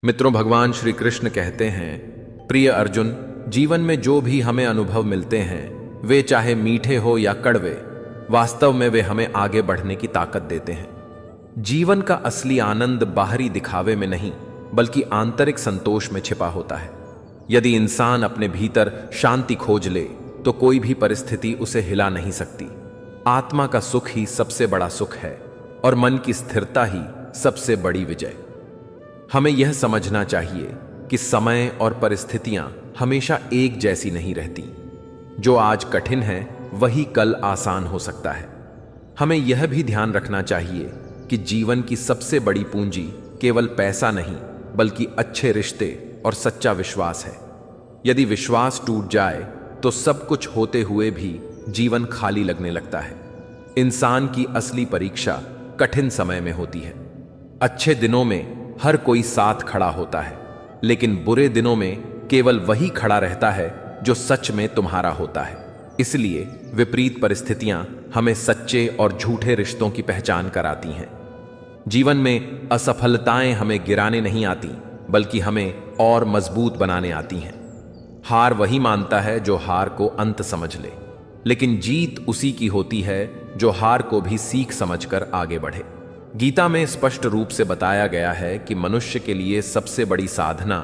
मित्रों, भगवान श्री कृष्ण कहते हैं, प्रिय अर्जुन, जीवन में जो भी हमें अनुभव मिलते हैं वे चाहे मीठे हो या कड़वे, वास्तव में वे हमें आगे बढ़ने की ताकत देते हैं। जीवन का असली आनंद बाहरी दिखावे में नहीं बल्कि आंतरिक संतोष में छिपा होता है। यदि इंसान अपने भीतर शांति खोज ले तो कोई भी परिस्थिति उसे हिला नहीं सकती। आत्मा का सुख ही सबसे बड़ा सुख है और मन की स्थिरता ही सबसे बड़ी विजय। हमें यह समझना चाहिए कि समय और परिस्थितियां हमेशा एक जैसी नहीं रहती। जो आज कठिन है वही कल आसान हो सकता है। हमें यह भी ध्यान रखना चाहिए कि जीवन की सबसे बड़ी पूंजी केवल पैसा नहीं बल्कि अच्छे रिश्ते और सच्चा विश्वास है। यदि विश्वास टूट जाए तो सब कुछ होते हुए भी जीवन खाली लगने लगता है। इंसान की असली परीक्षा कठिन समय में होती है। अच्छे दिनों में हर कोई साथ खड़ा होता है, लेकिन बुरे दिनों में केवल वही खड़ा रहता है जो सच में तुम्हारा होता है। इसलिए विपरीत परिस्थितियां हमें सच्चे और झूठे रिश्तों की पहचान कराती हैं। जीवन में असफलताएं हमें गिराने नहीं आती बल्कि हमें और मजबूत बनाने आती हैं। हार वही मानता है जो हार को अंत समझ ले, लेकिन जीत उसी की होती है जो हार को भी सीख समझकर आगे बढ़े। गीता में स्पष्ट रूप से बताया गया है कि मनुष्य के लिए सबसे बड़ी साधना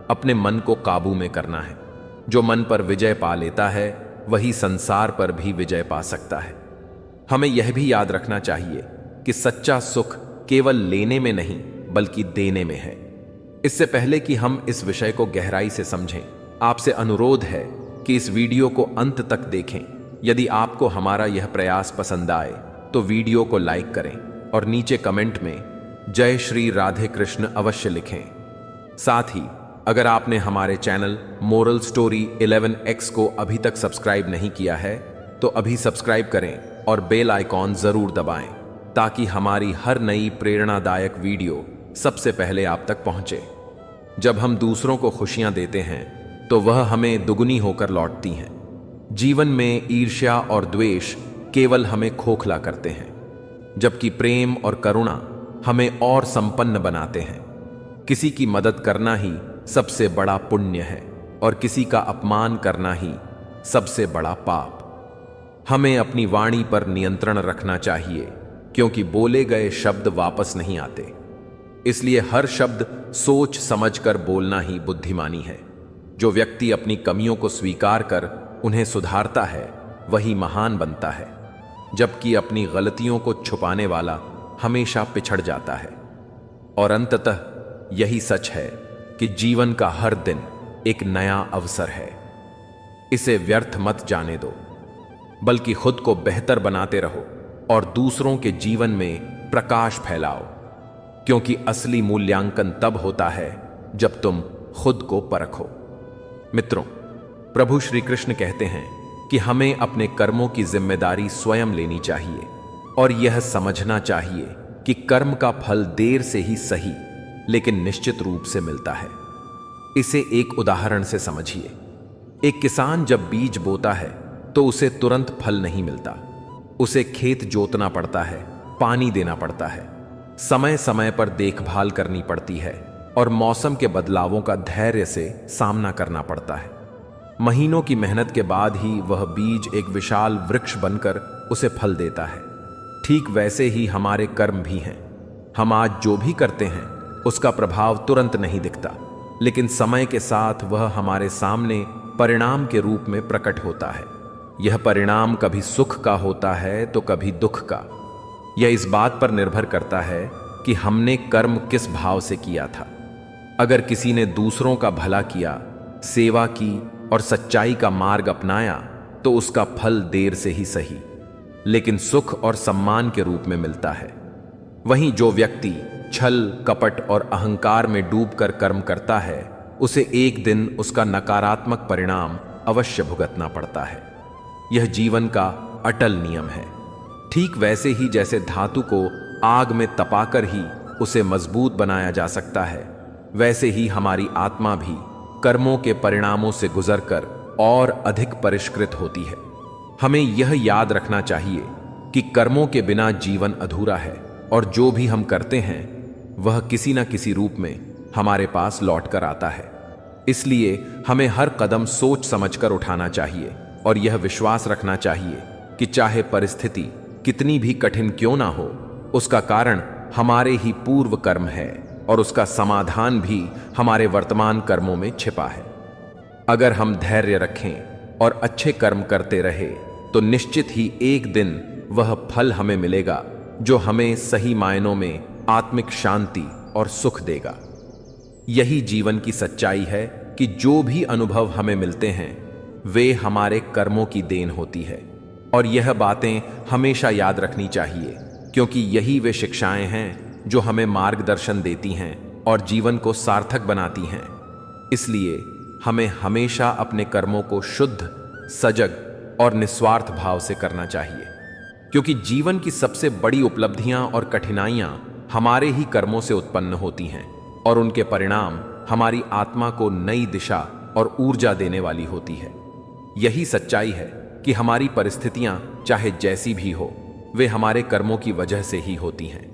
अपने मन को काबू में करना है। जो मन पर विजय पा लेता है वही संसार पर भी विजय पा सकता है। हमें यह भी याद रखना चाहिए कि सच्चा सुख केवल लेने में नहीं बल्कि देने में है। इससे पहले कि हम इस विषय को गहराई से समझें, आपसे अनुरोध है कि इस वीडियो को अंत तक देखें। यदि आपको हमारा यह प्रयास पसंद आए तो वीडियो को लाइक करें और नीचे कमेंट में जय श्री राधे कृष्ण अवश्य लिखें। साथ ही अगर आपने हमारे चैनल मोरल स्टोरी 11x को अभी तक सब्सक्राइब नहीं किया है तो अभी सब्सक्राइब करें और बेल आइकॉन जरूर दबाएं ताकि हमारी हर नई प्रेरणादायक वीडियो सबसे पहले आप तक पहुंचे। जब हम दूसरों को खुशियां देते हैं तो वह हमें दुगनी होकर लौटती हैं। जीवन में ईर्ष्या और द्वेष केवल हमें खोखला करते हैं, जबकि प्रेम और करुणा हमें और संपन्न बनाते हैं। किसी की मदद करना ही सबसे बड़ा पुण्य है और किसी का अपमान करना ही सबसे बड़ा पाप। हमें अपनी वाणी पर नियंत्रण रखना चाहिए क्योंकि बोले गए शब्द वापस नहीं आते। इसलिए हर शब्द सोच समझकर बोलना ही बुद्धिमानी है। जो व्यक्ति अपनी कमियों को स्वीकार कर उन्हें सुधारता है वही महान बनता है, जबकि अपनी गलतियों को छुपाने वाला हमेशा पिछड़ जाता है। और अंततः यही सच है कि जीवन का हर दिन एक नया अवसर है। इसे व्यर्थ मत जाने दो, बल्कि खुद को बेहतर बनाते रहो और दूसरों के जीवन में प्रकाश फैलाओ, क्योंकि असली मूल्यांकन तब होता है जब तुम खुद को परखो। मित्रों, प्रभु श्री कृष्ण कहते हैं कि हमें अपने कर्मों की जिम्मेदारी स्वयं लेनी चाहिए और यह समझना चाहिए कि कर्म का फल देर से ही सही लेकिन निश्चित रूप से मिलता है। इसे एक उदाहरण से समझिए। एक किसान जब बीज बोता है तो उसे तुरंत फल नहीं मिलता। उसे खेत जोतना पड़ता है, पानी देना पड़ता है, समय समय पर देखभाल करनी पड़ती है और मौसम के बदलावों का धैर्य से सामना करना पड़ता है। महीनों की मेहनत के बाद ही वह बीज एक विशाल वृक्ष बनकर उसे फल देता है। ठीक वैसे ही हमारे कर्म भी हैं। हम आज जो भी करते हैं उसका प्रभाव तुरंत नहीं दिखता, लेकिन समय के साथ वह हमारे सामने परिणाम के रूप में प्रकट होता है। यह परिणाम कभी सुख का होता है तो कभी दुख का। यह इस बात पर निर्भर करता है कि हमने कर्म किस भाव से किया था। अगर किसी ने दूसरों का भला किया, सेवा की और सच्चाई का मार्ग अपनाया तो उसका फल देर से ही सही लेकिन सुख और सम्मान के रूप में मिलता है। वहीं जो व्यक्ति छल, कपट और अहंकार में डूबकर कर्म करता है उसे एक दिन उसका नकारात्मक परिणाम अवश्य भुगतना पड़ता है। यह जीवन का अटल नियम है। ठीक वैसे ही जैसे धातु को आग में तपाकर ही उसे मजबूत बनाया जा सकता है, वैसे ही हमारी आत्मा भी कर्मों के परिणामों से गुजरकर और अधिक परिष्कृत होती है। हमें यह याद रखना चाहिए कि कर्मों के बिना जीवन अधूरा है और जो भी हम करते हैं वह किसी न किसी रूप में हमारे पास लौट कर आता है। इसलिए हमें हर कदम सोच समझकर उठाना चाहिए और यह विश्वास रखना चाहिए कि चाहे परिस्थिति कितनी भी कठिन क्यों ना हो, उसका कारण हमारे ही पूर्व कर्म है और उसका समाधान भी हमारे वर्तमान कर्मों में छिपा है। अगर हम धैर्य रखें और अच्छे कर्म करते रहे तो निश्चित ही एक दिन वह फल हमें मिलेगा जो हमें सही मायनों में आत्मिक शांति और सुख देगा। यही जीवन की सच्चाई है कि जो भी अनुभव हमें मिलते हैं वे हमारे कर्मों की देन होती है और यह बातें हमेशा याद रखनी चाहिए, क्योंकि यही वे शिक्षाएं हैं जो हमें मार्गदर्शन देती हैं और जीवन को सार्थक बनाती हैं। इसलिए हमें हमेशा अपने कर्मों को शुद्ध, सजग और निस्वार्थ भाव से करना चाहिए, क्योंकि जीवन की सबसे बड़ी उपलब्धियां और कठिनाइयां हमारे ही कर्मों से उत्पन्न होती हैं और उनके परिणाम हमारी आत्मा को नई दिशा और ऊर्जा देने वाली होती है। यही सच्चाई है कि हमारी परिस्थितियां चाहे जैसी भी हो, वे हमारे कर्मों की वजह से ही होती हैं।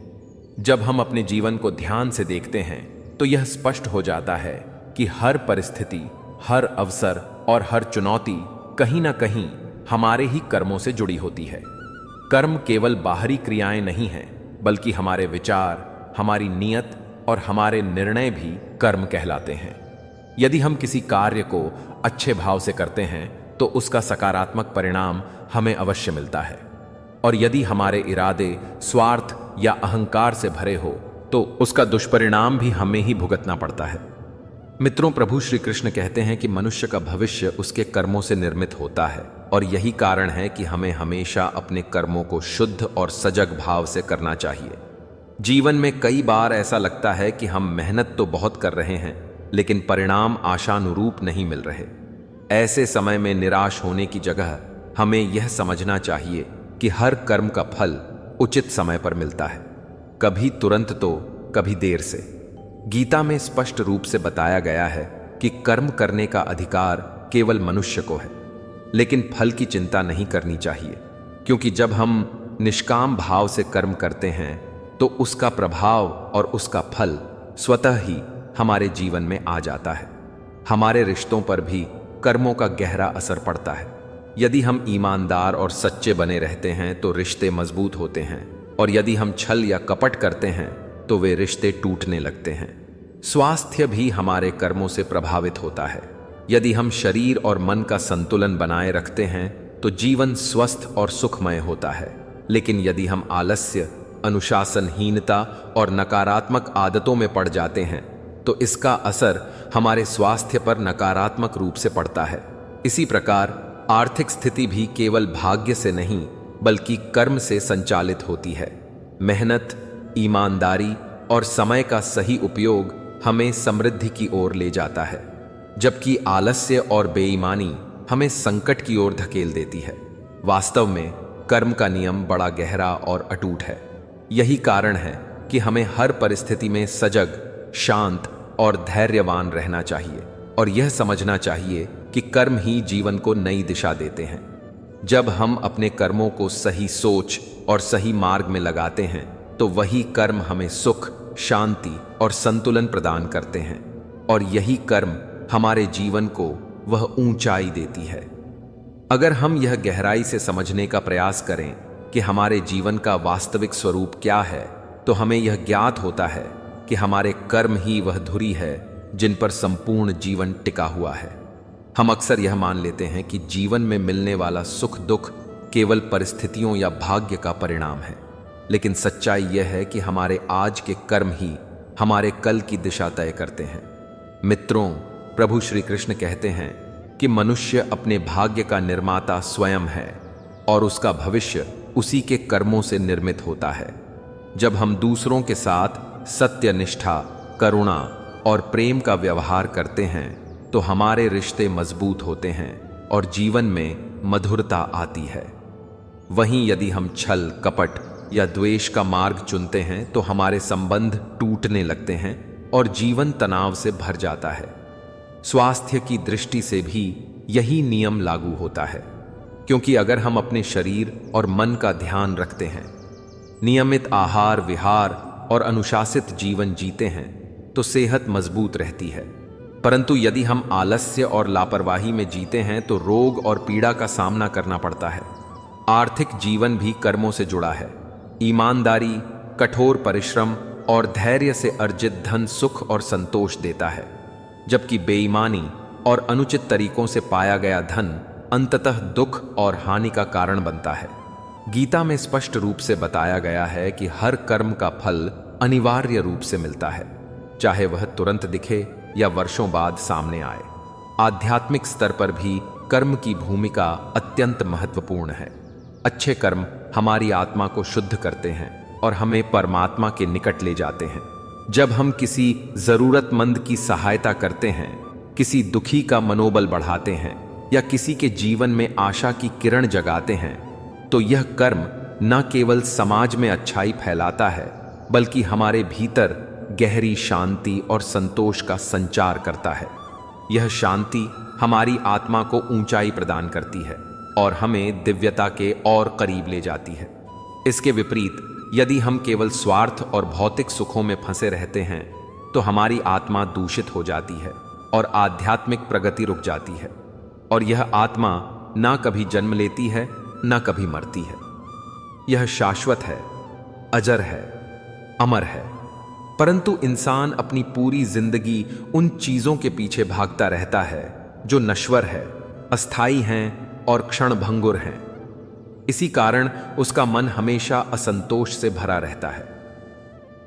जब हम अपने जीवन को ध्यान से देखते हैं तो यह स्पष्ट हो जाता है कि हर परिस्थिति, हर अवसर और हर चुनौती कहीं ना कहीं हमारे ही कर्मों से जुड़ी होती है। कर्म केवल बाहरी क्रियाएं नहीं हैं, बल्कि हमारे विचार, हमारी नीयत और हमारे निर्णय भी कर्म कहलाते हैं। यदि हम किसी कार्य को अच्छे भाव से करते हैं तो उसका सकारात्मक परिणाम हमें अवश्य मिलता है, और यदि हमारे इरादे स्वार्थ या अहंकार से भरे हो तो उसका दुष्परिणाम भी हमें ही भुगतना पड़ता है। मित्रों, प्रभु श्री कृष्ण कहते हैं कि मनुष्य का भविष्य उसके कर्मों से निर्मित होता है और यही कारण है कि हमें हमेशा अपने कर्मों को शुद्ध और सजग भाव से करना चाहिए। जीवन में कई बार ऐसा लगता है कि हम मेहनत तो बहुत कर रहे हैं लेकिन परिणाम आशानुरूप नहीं मिल रहे। ऐसे समय में निराश होने की जगह हमें यह समझना चाहिए कि हर कर्म का फल उचित समय पर मिलता है, कभी तुरंत तो कभी देर से। गीता में स्पष्ट रूप से बताया गया है कि कर्म करने का अधिकार केवल मनुष्य को है, लेकिन फल की चिंता नहीं करनी चाहिए, क्योंकि जब हम निष्काम भाव से कर्म करते हैं तो उसका प्रभाव और उसका फल स्वतः ही हमारे जीवन में आ जाता है। हमारे रिश्तों पर भी कर्मों का गहरा असर पड़ता है। यदि हम ईमानदार और सच्चे बने रहते हैं तो रिश्ते मजबूत होते हैं, और यदि हम छल या कपट करते हैं तो वे रिश्ते टूटने लगते हैं। स्वास्थ्य भी हमारे कर्मों से प्रभावित होता है। यदि हम शरीर और मन का संतुलन बनाए रखते हैं तो जीवन स्वस्थ और सुखमय होता है, लेकिन यदि हम आलस्य, अनुशासनहीनता और नकारात्मक आदतों में पड़ जाते हैं तो इसका असर हमारे स्वास्थ्य पर नकारात्मक रूप से पड़ता है। इसी प्रकार आर्थिक स्थिति भी केवल भाग्य से नहीं बल्कि कर्म से संचालित होती है। मेहनत, ईमानदारी और समय का सही उपयोग हमें समृद्धि की ओर ले जाता है, जबकि आलस्य और बेईमानी हमें संकट की ओर धकेल देती है। वास्तव में कर्म का नियम बड़ा गहरा और अटूट है। यही कारण है कि हमें हर परिस्थिति में सजग, शांत और धैर्यवान रहना चाहिए और यह समझना चाहिए कि कर्म ही जीवन को नई दिशा देते हैं। जब हम अपने कर्मों को सही सोच और सही मार्ग में लगाते हैं तो वही कर्म हमें सुख, शांति और संतुलन प्रदान करते हैं, और यही कर्म हमारे जीवन को वह ऊंचाई देती है। अगर हम यह गहराई से समझने का प्रयास करें कि हमारे जीवन का वास्तविक स्वरूप क्या है तो हमें यह ज्ञात होता है कि हमारे कर्म ही वह धुरी है जिन पर संपूर्ण जीवन टिका हुआ है। हम अक्सर यह मान लेते हैं कि जीवन में मिलने वाला सुख दुख केवल परिस्थितियों या भाग्य का परिणाम है, लेकिन सच्चाई यह है कि हमारे आज के कर्म ही हमारे कल की दिशा तय करते हैं। मित्रों, प्रभु श्री कृष्ण कहते हैं कि मनुष्य अपने भाग्य का निर्माता स्वयं है और उसका भविष्य उसी के कर्मों से निर्मित होता है। जब हम दूसरों के साथ सत्य, निष्ठा, करुणा और प्रेम का व्यवहार करते हैं तो हमारे रिश्ते मजबूत होते हैं और जीवन में मधुरता आती है। वहीं यदि हम छल, कपट या द्वेष का मार्ग चुनते हैं तो हमारे संबंध टूटने लगते हैं और जीवन तनाव से भर जाता है। स्वास्थ्य की दृष्टि से भी यही नियम लागू होता है, क्योंकि अगर हम अपने शरीर और मन का ध्यान रखते हैं, नियमित आहार विहार और अनुशासित जीवन जीते हैं तो सेहत मजबूत रहती है। परंतु यदि हम आलस्य और लापरवाही में जीते हैं तो रोग और पीड़ा का सामना करना पड़ता है। आर्थिक जीवन भी कर्मों से जुड़ा है। ईमानदारी, कठोर परिश्रम और धैर्य से अर्जित धन सुख और संतोष देता है, जबकि बेईमानी और अनुचित तरीकों से पाया गया धन अंततः दुख और हानि का कारण बनता है। गीता में स्पष्ट रूप से बताया गया है कि हर कर्म का फल अनिवार्य रूप से मिलता है, चाहे वह तुरंत दिखे या वर्षों बाद सामने आए। आध्यात्मिक स्तर पर भी कर्म की भूमिका अत्यंत महत्वपूर्ण है। अच्छे कर्म हमारी आत्मा को शुद्ध करते हैं और हमें परमात्मा के निकट ले जाते हैं। जब हम किसी जरूरतमंद की सहायता करते हैं, किसी दुखी का मनोबल बढ़ाते हैं या किसी के जीवन में आशा की किरण जगाते हैं, तो यह कर्म न केवल समाज में अच्छाई फैलाता है, बल्कि हमारे भीतर गहरी शांति और संतोष का संचार करता है। यह शांति हमारी आत्मा को ऊंचाई प्रदान करती है और हमें दिव्यता के और करीब ले जाती है। इसके विपरीत यदि हम केवल स्वार्थ और भौतिक सुखों में फंसे रहते हैं, तो हमारी आत्मा दूषित हो जाती है और आध्यात्मिक प्रगति रुक जाती है, और यह आत्मा ना कभी जन्म लेती है ना कभी मरती है। यह शाश्वत है, अजर है, अमर है। परंतु इंसान अपनी पूरी जिंदगी उन चीजों के पीछे भागता रहता है जो नश्वर है, अस्थायी हैं और क्षणभंगुर हैं। इसी कारण उसका मन हमेशा असंतोष से भरा रहता है।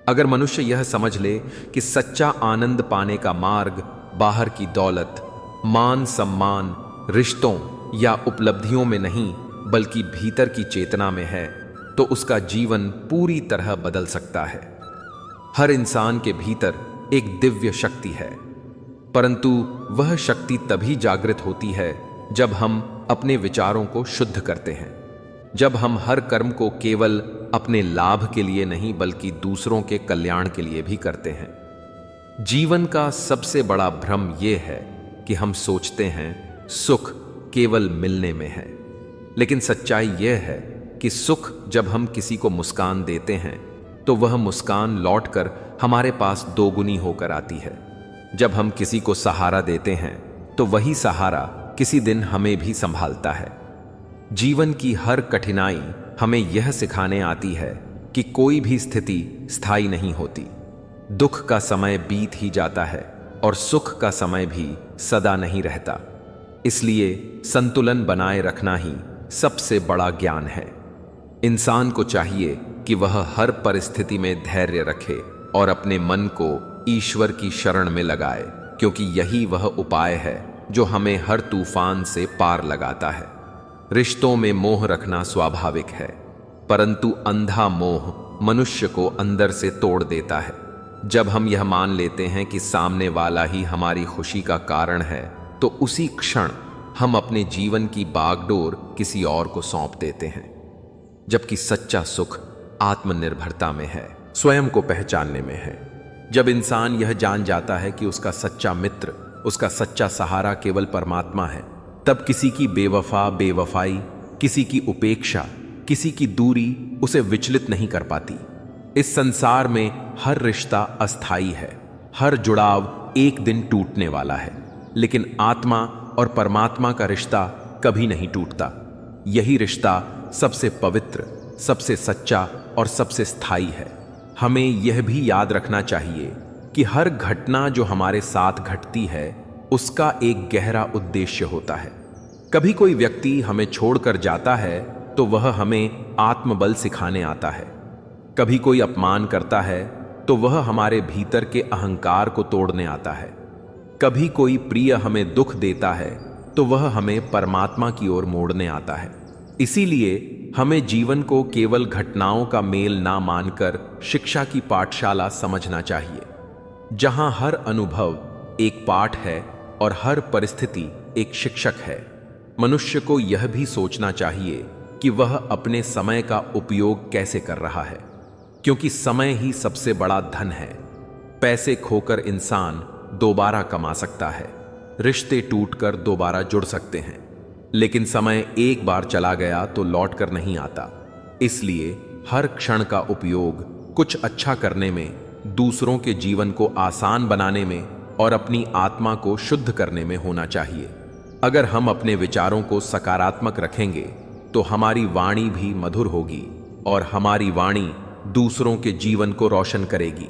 अगर मनुष्य यह समझ ले कि सच्चा आनंद पाने का मार्ग बाहर की दौलत, मान सम्मान, रिश्तों या उपलब्धियों में नहीं बल्कि भीतर की चेतना में है, तो उसका जीवन पूरी तरह बदल सकता है। हर इंसान के भीतर एक दिव्य शक्ति है, परंतु वह शक्ति तभी जागृत होती है जब हम अपने विचारों को शुद्ध करते हैं, जब हम हर कर्म को केवल अपने लाभ के लिए नहीं बल्कि दूसरों के कल्याण के लिए भी करते हैं। जीवन का सबसे बड़ा भ्रम यह है कि हम सोचते हैं सुख केवल मिलने में है, लेकिन सच्चाई यह है कि सुख जब हम किसी को मुस्कान देते हैं तो वह मुस्कान लौटकर हमारे पास दोगुनी होकर आती है। जब हम किसी को सहारा देते हैं तो वही सहारा किसी दिन हमें भी संभालता है। जीवन की हर कठिनाई हमें यह सिखाने आती है कि कोई भी स्थिति स्थायी नहीं होती। दुख का समय बीत ही जाता है और सुख का समय भी सदा नहीं रहता। इसलिए संतुलन बनाए रखना ही सबसे बड़ा ज्ञान है। इंसान को चाहिए कि वह हर परिस्थिति में धैर्य रखे और अपने मन को ईश्वर की शरण में लगाए, क्योंकि यही वह उपाय है जो हमें हर तूफान से पार लगाता है। रिश्तों में मोह रखना स्वाभाविक है, परंतु अंधा मोह मनुष्य को अंदर से तोड़ देता है। जब हम यह मान लेते हैं कि सामने वाला ही हमारी खुशी का कारण है, तो उसी क्षण हम अपने जीवन की बागडोर किसी और को सौंप देते हैं। जबकि सच्चा सुख आत्मनिर्भरता में है, स्वयं को पहचानने में है। जब इंसान यह जान जाता है कि उसका सच्चा मित्र, उसका सच्चा सहारा केवल परमात्मा है, तब किसी की बेवफाई, किसी की उपेक्षा, किसी की दूरी उसे विचलित नहीं कर पाती। इस संसार में हर रिश्ता अस्थायी है, हर जुड़ाव एक दिन टूटने वाला है, लेकिन आत्मा और परमात्मा का रिश्ता कभी नहीं टूटता। यही रिश्ता सबसे पवित्र, सबसे सच्चा और सबसे स्थायी है। हमें यह भी याद रखना चाहिए कि हर घटना जो हमारे साथ घटती है उसका एक गहरा उद्देश्य होता है। कभी कोई व्यक्ति हमें छोड़कर जाता है तो वह हमें आत्मबल सिखाने आता है। कभी कोई अपमान करता है तो वह हमारे भीतर के अहंकार को तोड़ने आता है। कभी कोई प्रिय हमें दुख देता है तो वह हमें परमात्मा की ओर मोड़ने आता है। इसीलिए हमें जीवन को केवल घटनाओं का मेल ना मानकर शिक्षा की पाठशाला समझना चाहिए, जहां हर अनुभव एक पाठ है और हर परिस्थिति एक शिक्षक है। मनुष्य को यह भी सोचना चाहिए कि वह अपने समय का उपयोग कैसे कर रहा है, क्योंकि समय ही सबसे बड़ा धन है। पैसे खोकर इंसान दोबारा कमा सकता है, रिश्ते टूटकर दोबारा जुड़ सकते हैं, लेकिन समय एक बार चला गया तो लौट कर नहीं आता। इसलिए हर क्षण का उपयोग कुछ अच्छा करने में दूसरों के जीवन को आसान बनाने में और अपनी आत्मा को शुद्ध करने में होना चाहिए। अगर हम अपने विचारों को सकारात्मक रखेंगे तो हमारी वाणी भी मधुर होगी और हमारी वाणी दूसरों के जीवन को रोशन करेगी।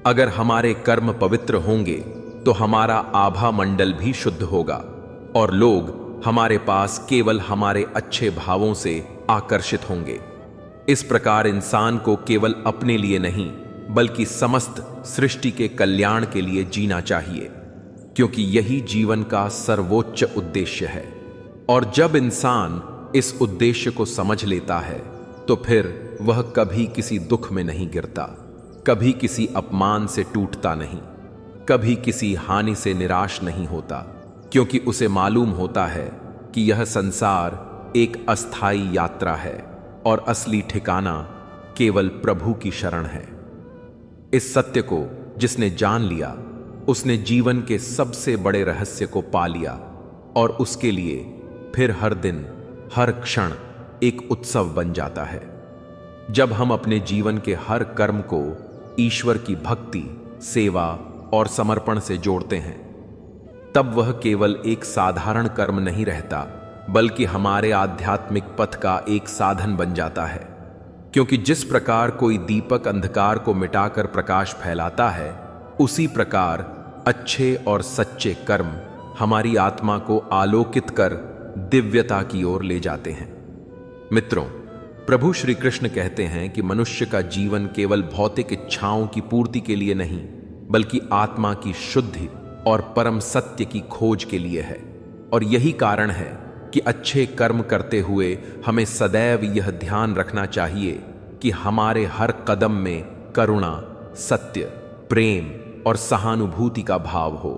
अगर हमारे कर्म पवित्र होंगे तो हमारा आभा मंडल भी शुद्ध होगा और लोग हमारे पास केवल हमारे अच्छे भावों से आकर्षित होंगे। इस प्रकार इंसान को केवल अपने लिए नहीं बल्कि समस्त सृष्टि के कल्याण के लिए जीना चाहिए, क्योंकि यही जीवन का सर्वोच्च उद्देश्य है। और जब इंसान इस उद्देश्य को समझ लेता है तो फिर वह कभी किसी दुख में नहीं गिरता, कभी किसी अपमान से टूटता नहीं, कभी किसी हानि से निराश नहीं होता, क्योंकि उसे मालूम होता है कि यह संसार एक अस्थायी यात्रा है और असली ठिकाना केवल प्रभु की शरण है। इस सत्य को जिसने जान लिया उसने जीवन के सबसे बड़े रहस्य को पा लिया और उसके लिए फिर हर दिन हर क्षण एक उत्सव बन जाता है। जब हम अपने जीवन के हर कर्म को ईश्वर की भक्ति, सेवा और समर्पण से जोड़ते हैं, तब वह केवल एक साधारण कर्म नहीं रहता बल्कि हमारे आध्यात्मिक पथ का एक साधन बन जाता है। क्योंकि जिस प्रकार कोई दीपक अंधकार को मिटाकर प्रकाश फैलाता है, उसी प्रकार अच्छे और सच्चे कर्म हमारी आत्मा को आलोकित कर दिव्यता की ओर ले जाते हैं। मित्रों, प्रभु श्री कृष्ण कहते हैं कि मनुष्य का जीवन केवल भौतिक इच्छाओं की पूर्ति के लिए नहीं बल्कि आत्मा की शुद्धि और परम सत्य की खोज के लिए है। और यही कारण है कि अच्छे कर्म करते हुए हमें सदैव यह ध्यान रखना चाहिए कि हमारे हर कदम में करुणा, सत्य, प्रेम और सहानुभूति का भाव हो।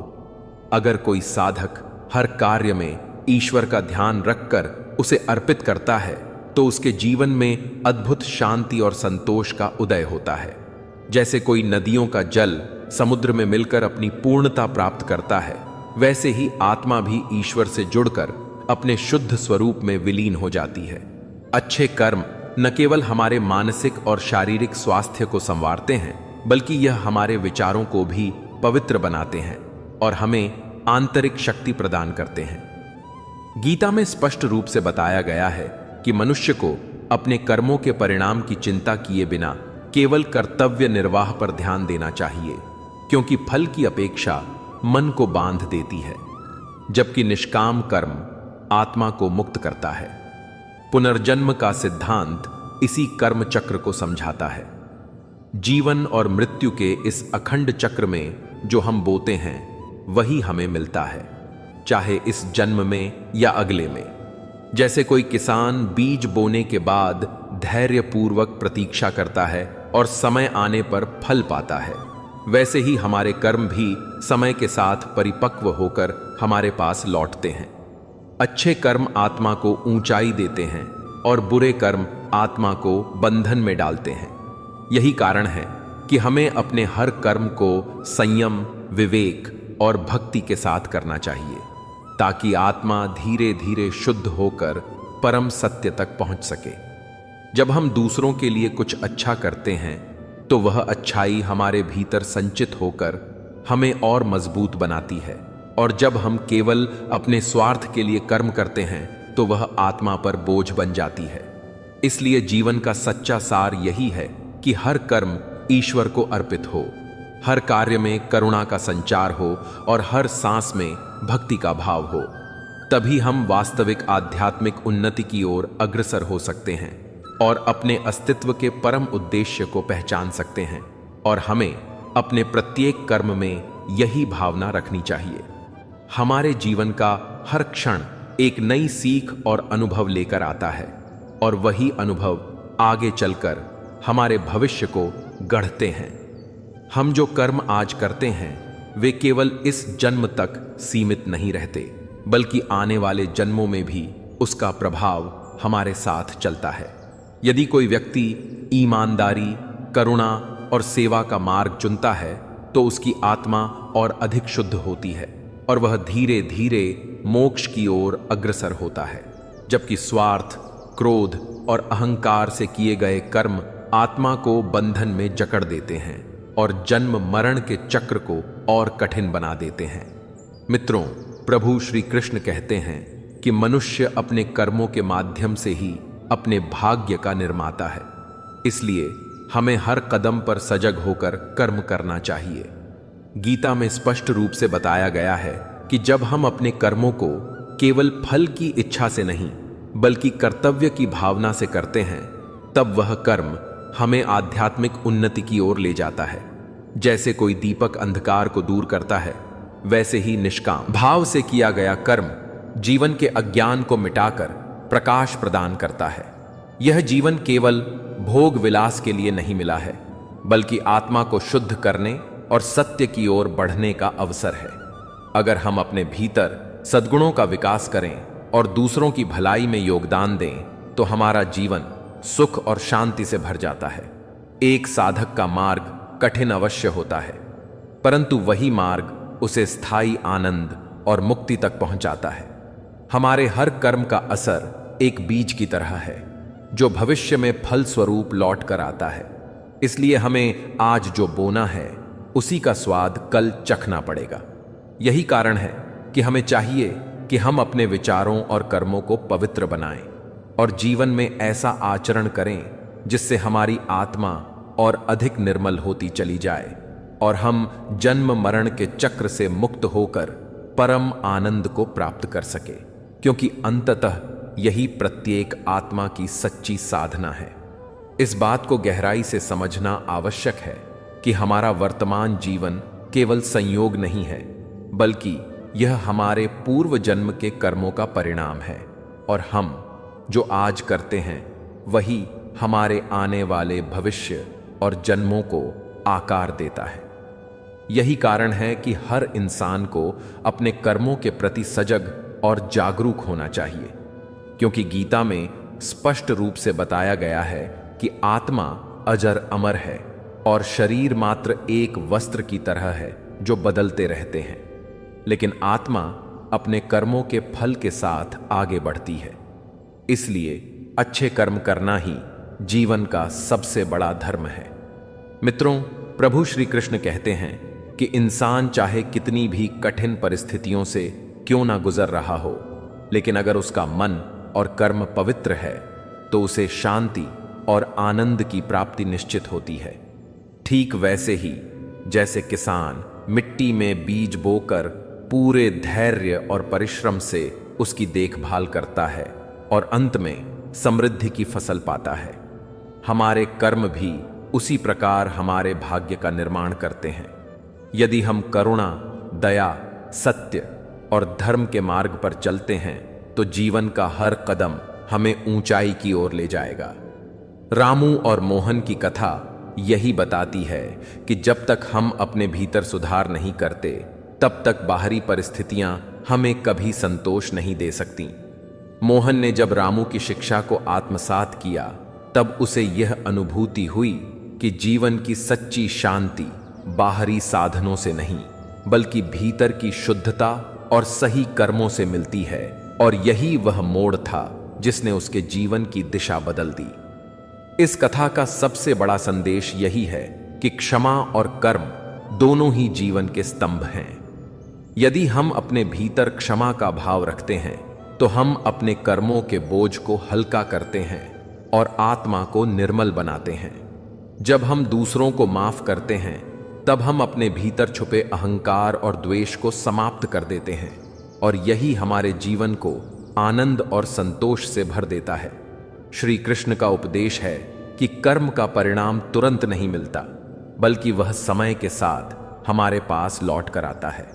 अगर कोई साधक हर कार्य में ईश्वर का ध्यान रखकर उसे अर्पित करता है तो उसके जीवन में अद्भुत शांति और संतोष का उदय होता है। जैसे कोई नदियों का जल समुद्र में मिलकर अपनी पूर्णता प्राप्त करता है, वैसे ही आत्मा भी ईश्वर से जुड़कर अपने शुद्ध स्वरूप में विलीन हो जाती है। अच्छे कर्म न केवल हमारे मानसिक और शारीरिक स्वास्थ्य को संवारते हैं बल्कि यह हमारे विचारों को भी पवित्र बनाते हैं और हमें आंतरिक शक्ति प्रदान करते हैं। गीता में स्पष्ट रूप से बताया गया है कि मनुष्य को अपने कर्मों के परिणाम की चिंता किए बिना केवल कर्तव्य निर्वाह पर ध्यान देना चाहिए, क्योंकि फल की अपेक्षा मन को बांध देती है, जबकि निष्काम कर्म आत्मा को मुक्त करता है। पुनर्जन्म का सिद्धांत इसी कर्म चक्र को समझाता है। जीवन और मृत्यु के इस अखंड चक्र में जो हम बोते हैं वही हमें मिलता है, चाहे इस जन्म में या अगले में। जैसे कोई किसान बीज बोने के बाद धैर्यपूर्वक प्रतीक्षा करता है और समय आने पर फल पाता है, वैसे ही हमारे कर्म भी समय के साथ परिपक्व होकर हमारे पास लौटते हैं। अच्छे कर्म आत्मा को ऊंचाई देते हैं और बुरे कर्म आत्मा को बंधन में डालते हैं। यही कारण है कि हमें अपने हर कर्म को संयम, विवेक और भक्ति के साथ करना चाहिए, ताकि आत्मा धीरे धीरे शुद्ध होकर परम सत्य तक पहुंच सके। जब हम दूसरों के लिए कुछ अच्छा करते हैं तो वह अच्छाई हमारे भीतर संचित होकर हमें और मजबूत बनाती है, और जब हम केवल अपने स्वार्थ के लिए कर्म करते हैं तो वह आत्मा पर बोझ बन जाती है। इसलिए जीवन का सच्चा सार यही है कि हर कर्म ईश्वर को अर्पित हो, हर कार्य में करुणा का संचार हो और हर सांस में भक्ति का भाव हो। तभी हम वास्तविक आध्यात्मिक उन्नति की ओर अग्रसर हो सकते हैं और अपने अस्तित्व के परम उद्देश्य को पहचान सकते हैं। और हमें अपने प्रत्येक कर्म में यही भावना रखनी चाहिए। हमारे जीवन का हर क्षण एक नई सीख और अनुभव लेकर आता है, और वही अनुभव आगे चलकर हमारे भविष्य को गढ़ते हैं। हम जो कर्म आज करते हैं वे केवल इस जन्म तक सीमित नहीं रहते, बल्कि आने वाले जन्मों में भी उसका प्रभाव हमारे साथ चलता है। यदि कोई व्यक्ति ईमानदारी, करुणा और सेवा का मार्ग चुनता है तो उसकी आत्मा और अधिक शुद्ध होती है और वह धीरे धीरे मोक्ष की ओर अग्रसर होता है। जबकि स्वार्थ, क्रोध और अहंकार से किए गए कर्म आत्मा को बंधन में जकड़ देते हैं और जन्म मरण के चक्र को और कठिन बना देते हैं। मित्रों, प्रभु श्री कृष्ण कहते हैं कि मनुष्य अपने कर्मों के माध्यम से ही अपने भाग्य का निर्माता है। इसलिए हमें हर कदम पर सजग होकर कर्म करना चाहिए। गीता में स्पष्ट रूप से बताया गया है कि जब हम अपने कर्मों को केवल फल की इच्छा से नहीं बल्कि कर्तव्य की भावना से करते हैं, तब वह कर्म हमें आध्यात्मिक उन्नति की ओर ले जाता है। जैसे कोई दीपक अंधकार को दूर करता है, वैसे ही निष्काम भाव से किया गया कर्म जीवन के अज्ञान को मिटाकर प्रकाश प्रदान करता है। यह जीवन केवल भोग विलास के लिए नहीं मिला है, बल्कि आत्मा को शुद्ध करने और सत्य की ओर बढ़ने का अवसर है। अगर हम अपने भीतर सद्गुणों का विकास करें और दूसरों की भलाई में योगदान दें, तो हमारा जीवन सुख और शांति से भर जाता है। एक साधक का मार्ग कठिन अवश्य होता है, परंतु वही मार्ग उसे स्थायी आनंद और मुक्ति तक पहुंचाता है। हमारे हर कर्म का असर एक बीज की तरह है, जो भविष्य में फल स्वरूप लौट कर आता है। इसलिए हमें आज जो बोना है, उसी का स्वाद कल चखना पड़ेगा। यही कारण है कि हमें चाहिए कि हम अपने विचारों और कर्मों को पवित्र बनाएं और जीवन में ऐसा आचरण करें जिससे हमारी आत्मा और अधिक निर्मल होती चली जाए और हम जन्म मरण के चक्र से मुक्त होकर परम आनंद को प्राप्त कर सके, क्योंकि अंततः यही प्रत्येक आत्मा की सच्ची साधना है। इस बात को गहराई से समझना आवश्यक है कि हमारा वर्तमान जीवन केवल संयोग नहीं है, बल्कि यह हमारे पूर्व जन्म के कर्मों का परिणाम है और हम जो आज करते हैं वही हमारे आने वाले भविष्य और जन्मों को आकार देता है। यही कारण है कि हर इंसान को अपने कर्मों के प्रति सजग और जागरूक होना चाहिए, क्योंकि गीता में स्पष्ट रूप से बताया गया है कि आत्मा अजर अमर है और शरीर मात्र एक वस्त्र की तरह है जो बदलते रहते हैं, लेकिन आत्मा अपने कर्मों के फल के साथ आगे बढ़ती है। इसलिए अच्छे कर्म करना ही जीवन का सबसे बड़ा धर्म है। मित्रों, प्रभु श्री कृष्ण कहते हैं कि इंसान चाहे कितनी भी कठिन परिस्थितियों से क्यों ना गुजर रहा हो, लेकिन अगर उसका मन और कर्म पवित्र है तो उसे शांति और आनंद की प्राप्ति निश्चित होती है। ठीक वैसे ही जैसे किसान मिट्टी में बीज बोकर पूरे धैर्य और परिश्रम से उसकी देखभाल करता है और अंत में समृद्धि की फसल पाता है, हमारे कर्म भी उसी प्रकार हमारे भाग्य का निर्माण करते हैं। यदि हम करुणा, दया, सत्य और धर्म के मार्ग पर चलते हैं तो जीवन का हर कदम हमें ऊंचाई की ओर ले जाएगा। रामू और मोहन की कथा यही बताती है कि जब तक हम अपने भीतर सुधार नहीं करते, तब तक बाहरी परिस्थितियां हमें कभी संतोष नहीं दे सकती। मोहन ने जब रामू की शिक्षा को आत्मसात किया, तब उसे यह अनुभूति हुई कि जीवन की सच्ची शांति बाहरी साधनों से नहीं, बल्कि भीतर की शुद्धता और सही कर्मों से मिलती है, और यही वह मोड़ था जिसने उसके जीवन की दिशा बदल दी। इस कथा का सबसे बड़ा संदेश यही है कि क्षमा और कर्म दोनों ही जीवन के स्तंभ हैं। यदि हम अपने भीतर क्षमा का भाव रखते हैं तो हम अपने कर्मों के बोझ को हल्का करते हैं और आत्मा को निर्मल बनाते हैं। जब हम दूसरों को माफ करते हैं, तब हम अपने भीतर छुपे अहंकार और द्वेष को समाप्त कर देते हैं, और यही हमारे जीवन को आनंद और संतोष से भर देता है। श्री कृष्ण का उपदेश है कि कर्म का परिणाम तुरंत नहीं मिलता, बल्कि वह समय के साथ हमारे पास लौट कर आता है।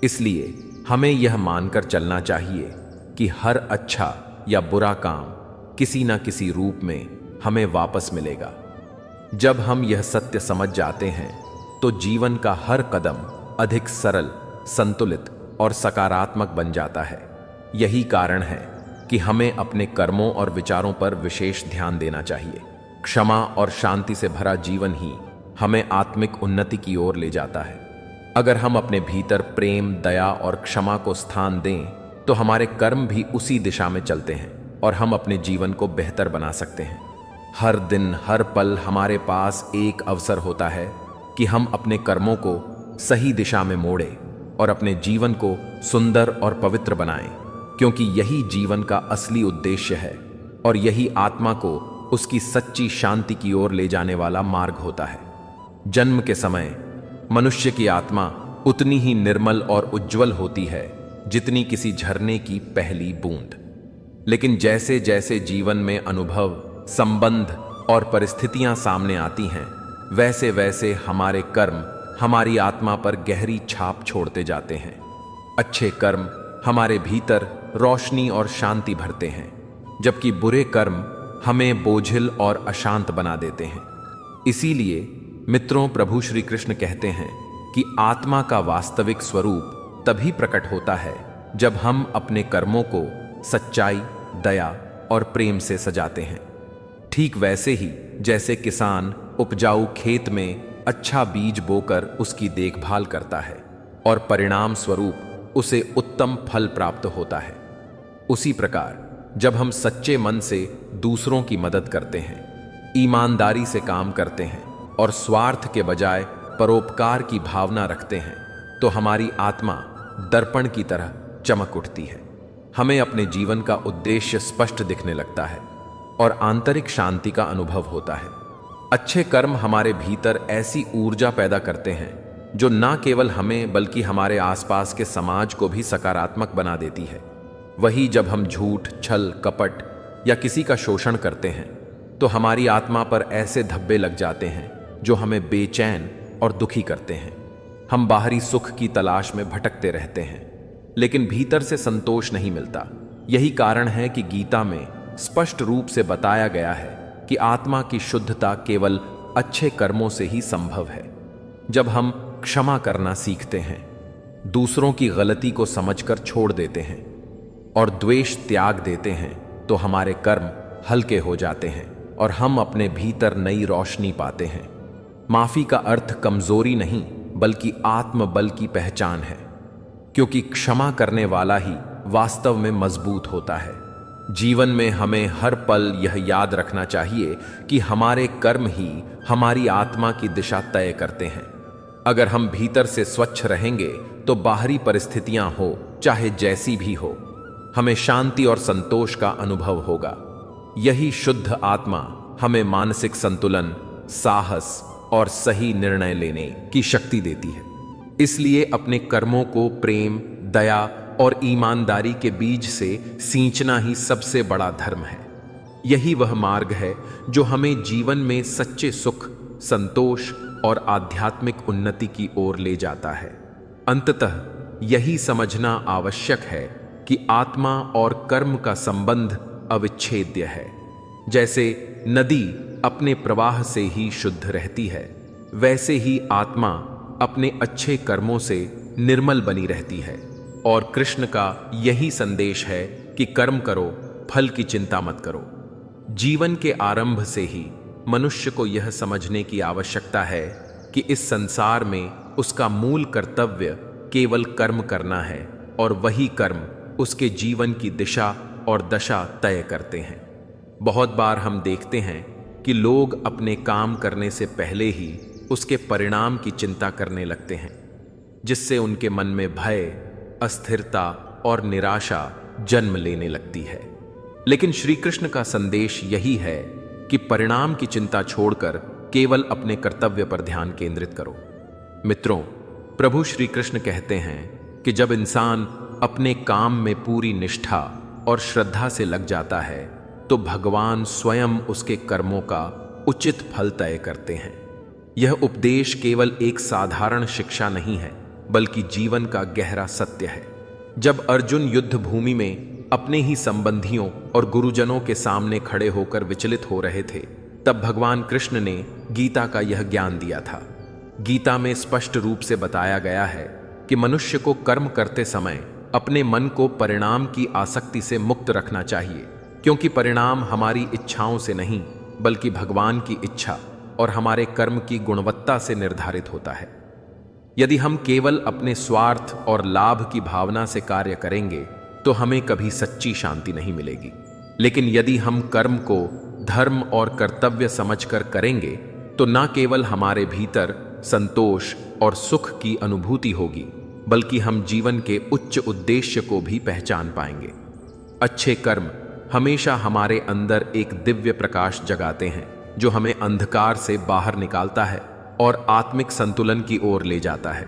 इसलिए हमें यह मानकर चलना चाहिए कि हर अच्छा या बुरा काम किसी न किसी रूप में हमें वापस मिलेगा। जब हम यह सत्य समझ जाते हैं तो जीवन का हर कदम अधिक सरल, संतुलित और सकारात्मक बन जाता है। यही कारण है कि हमें अपने कर्मों और विचारों पर विशेष ध्यान देना चाहिए। क्षमा और शांति से भरा जीवन ही हमें आत्मिक उन्नति की ओर ले जाता है। अगर हम अपने भीतर प्रेम, दया और क्षमा को स्थान दें, तो हमारे कर्म भी उसी दिशा में चलते हैं और हम अपने जीवन को बेहतर बना सकते हैं। हर दिन, हर पल हमारे पास एक अवसर होता है कि हम अपने कर्मों को सही दिशा में मोड़ें और अपने जीवन को सुंदर और पवित्र बनाएं, क्योंकि यही जीवन का असली उद्देश्य है और यही आत्मा को उसकी सच्ची शांति की ओर ले जाने वाला मार्ग होता है। जन्म के समय मनुष्य की आत्मा उतनी ही निर्मल और उज्जवल होती है जितनी किसी झरने की पहली बूंद। लेकिन जैसे जैसे जीवन में अनुभव, संबंध और परिस्थितियां सामने आती हैं, वैसे वैसे हमारे कर्म हमारी आत्मा पर गहरी छाप छोड़ते जाते हैं। अच्छे कर्म हमारे भीतर रोशनी और शांति भरते हैं, जबकि बुरे कर्म हमें बोझिल और अशांत बना देते हैं। इसीलिए मित्रों, प्रभु श्री कृष्ण कहते हैं कि आत्मा का वास्तविक स्वरूप तभी प्रकट होता है जब हम अपने कर्मों को सच्चाई, दया और प्रेम से सजाते हैं। ठीक वैसे ही जैसे किसान उपजाऊ खेत में अच्छा बीज बोकर उसकी देखभाल करता है और परिणाम स्वरूप उसे उत्तम फल प्राप्त होता है, उसी प्रकार जब हम सच्चे मन से दूसरों की मदद करते हैं, ईमानदारी से काम करते हैं और स्वार्थ के बजाय परोपकार की भावना रखते हैं, तो हमारी आत्मा दर्पण की तरह चमक उठती है। हमें अपने जीवन का उद्देश्य स्पष्ट दिखने लगता है और आंतरिक शांति का अनुभव होता है। अच्छे कर्म हमारे भीतर ऐसी ऊर्जा पैदा करते हैं जो न केवल हमें बल्कि हमारे आसपास के समाज को भी सकारात्मक बना देती है। वही जब हम झूठ, छल, कपट या किसी का शोषण करते हैं तो हमारी आत्मा पर ऐसे धब्बे लग जाते हैं जो हमें बेचैन और दुखी करते हैं। हम बाहरी सुख की तलाश में भटकते रहते हैं, लेकिन भीतर से संतोष नहीं मिलता। यही कारण है कि गीता में स्पष्ट रूप से बताया गया है कि आत्मा की शुद्धता केवल अच्छे कर्मों से ही संभव है। जब हम क्षमा करना सीखते हैं, दूसरों की गलती को समझकर छोड़ देते हैं और द्वेष त्याग देते हैं, तो हमारे कर्म हल्के हो जाते हैं और हम अपने भीतर नई रोशनी पाते हैं। माफी का अर्थ कमजोरी नहीं बल्कि आत्मबल की पहचान है, क्योंकि क्षमा करने वाला ही वास्तव में मजबूत होता है। जीवन में हमें हर पल यह याद रखना चाहिए कि हमारे कर्म ही हमारी आत्मा की दिशा तय करते हैं। अगर हम भीतर से स्वच्छ रहेंगे तो बाहरी परिस्थितियां हो चाहे जैसी भी हो, हमें शांति और संतोष का अनुभव होगा। यही शुद्ध आत्मा हमें मानसिक संतुलन, साहस और सही निर्णय लेने की शक्ति देती है। इसलिए अपने कर्मों को प्रेम, दया और ईमानदारी के बीज से सींचना ही सबसे बड़ा धर्म है। यही वह मार्ग है जो हमें जीवन में सच्चे सुख, संतोष और आध्यात्मिक उन्नति की ओर ले जाता है। अंततः यही समझना आवश्यक है कि आत्मा और कर्म का संबंध अविच्छेद्य है। जैसे नदी अपने प्रवाह से ही शुद्ध रहती है, वैसे ही आत्मा अपने अच्छे कर्मों से निर्मल बनी रहती है। और कृष्ण का यही संदेश है कि कर्म करो, फल की चिंता मत करो। जीवन के आरंभ से ही मनुष्य को यह समझने की आवश्यकता है कि इस संसार में उसका मूल कर्तव्य केवल कर्म करना है और वही कर्म उसके जीवन की दिशा और दशा तय करते हैं। बहुत बार हम देखते हैं कि लोग अपने काम करने से पहले ही उसके परिणाम की चिंता करने लगते हैं, जिससे उनके मन में भय, अस्थिरता और निराशा जन्म लेने लगती है। लेकिन श्री कृष्ण का संदेश यही है कि परिणाम की चिंता छोड़कर केवल अपने कर्तव्य पर ध्यान केंद्रित करो। मित्रों, प्रभु श्री कृष्ण कहते हैं कि जब इंसान अपने काम में पूरी निष्ठा और श्रद्धा से लग जाता है तो भगवान स्वयं उसके कर्मों का उचित फल तय करते हैं। यह उपदेश केवल एक साधारण शिक्षा नहीं है बल्कि जीवन का गहरा सत्य है। जब अर्जुन युद्ध भूमि में अपने ही संबंधियों और गुरुजनों के सामने खड़े होकर विचलित हो रहे थे, तब भगवान कृष्ण ने गीता का यह ज्ञान दिया था। गीता में स्पष्ट रूप से बताया गया है कि मनुष्य को कर्म करते समय अपने मन को परिणाम की आसक्ति से मुक्त रखना चाहिए, क्योंकि परिणाम हमारी इच्छाओं से नहीं बल्कि भगवान की इच्छा और हमारे कर्म की गुणवत्ता से निर्धारित होता है। यदि हम केवल अपने स्वार्थ और लाभ की भावना से कार्य करेंगे तो हमें कभी सच्ची शांति नहीं मिलेगी। लेकिन यदि हम कर्म को धर्म और कर्तव्य समझकर करेंगे तो न केवल हमारे भीतर संतोष और सुख की अनुभूति होगी, बल्कि हम जीवन के उच्च उद्देश्य को भी पहचान पाएंगे। अच्छे कर्म हमेशा हमारे अंदर एक दिव्य प्रकाश जगाते हैं, जो हमें अंधकार से बाहर निकालता है और आत्मिक संतुलन की ओर ले जाता है।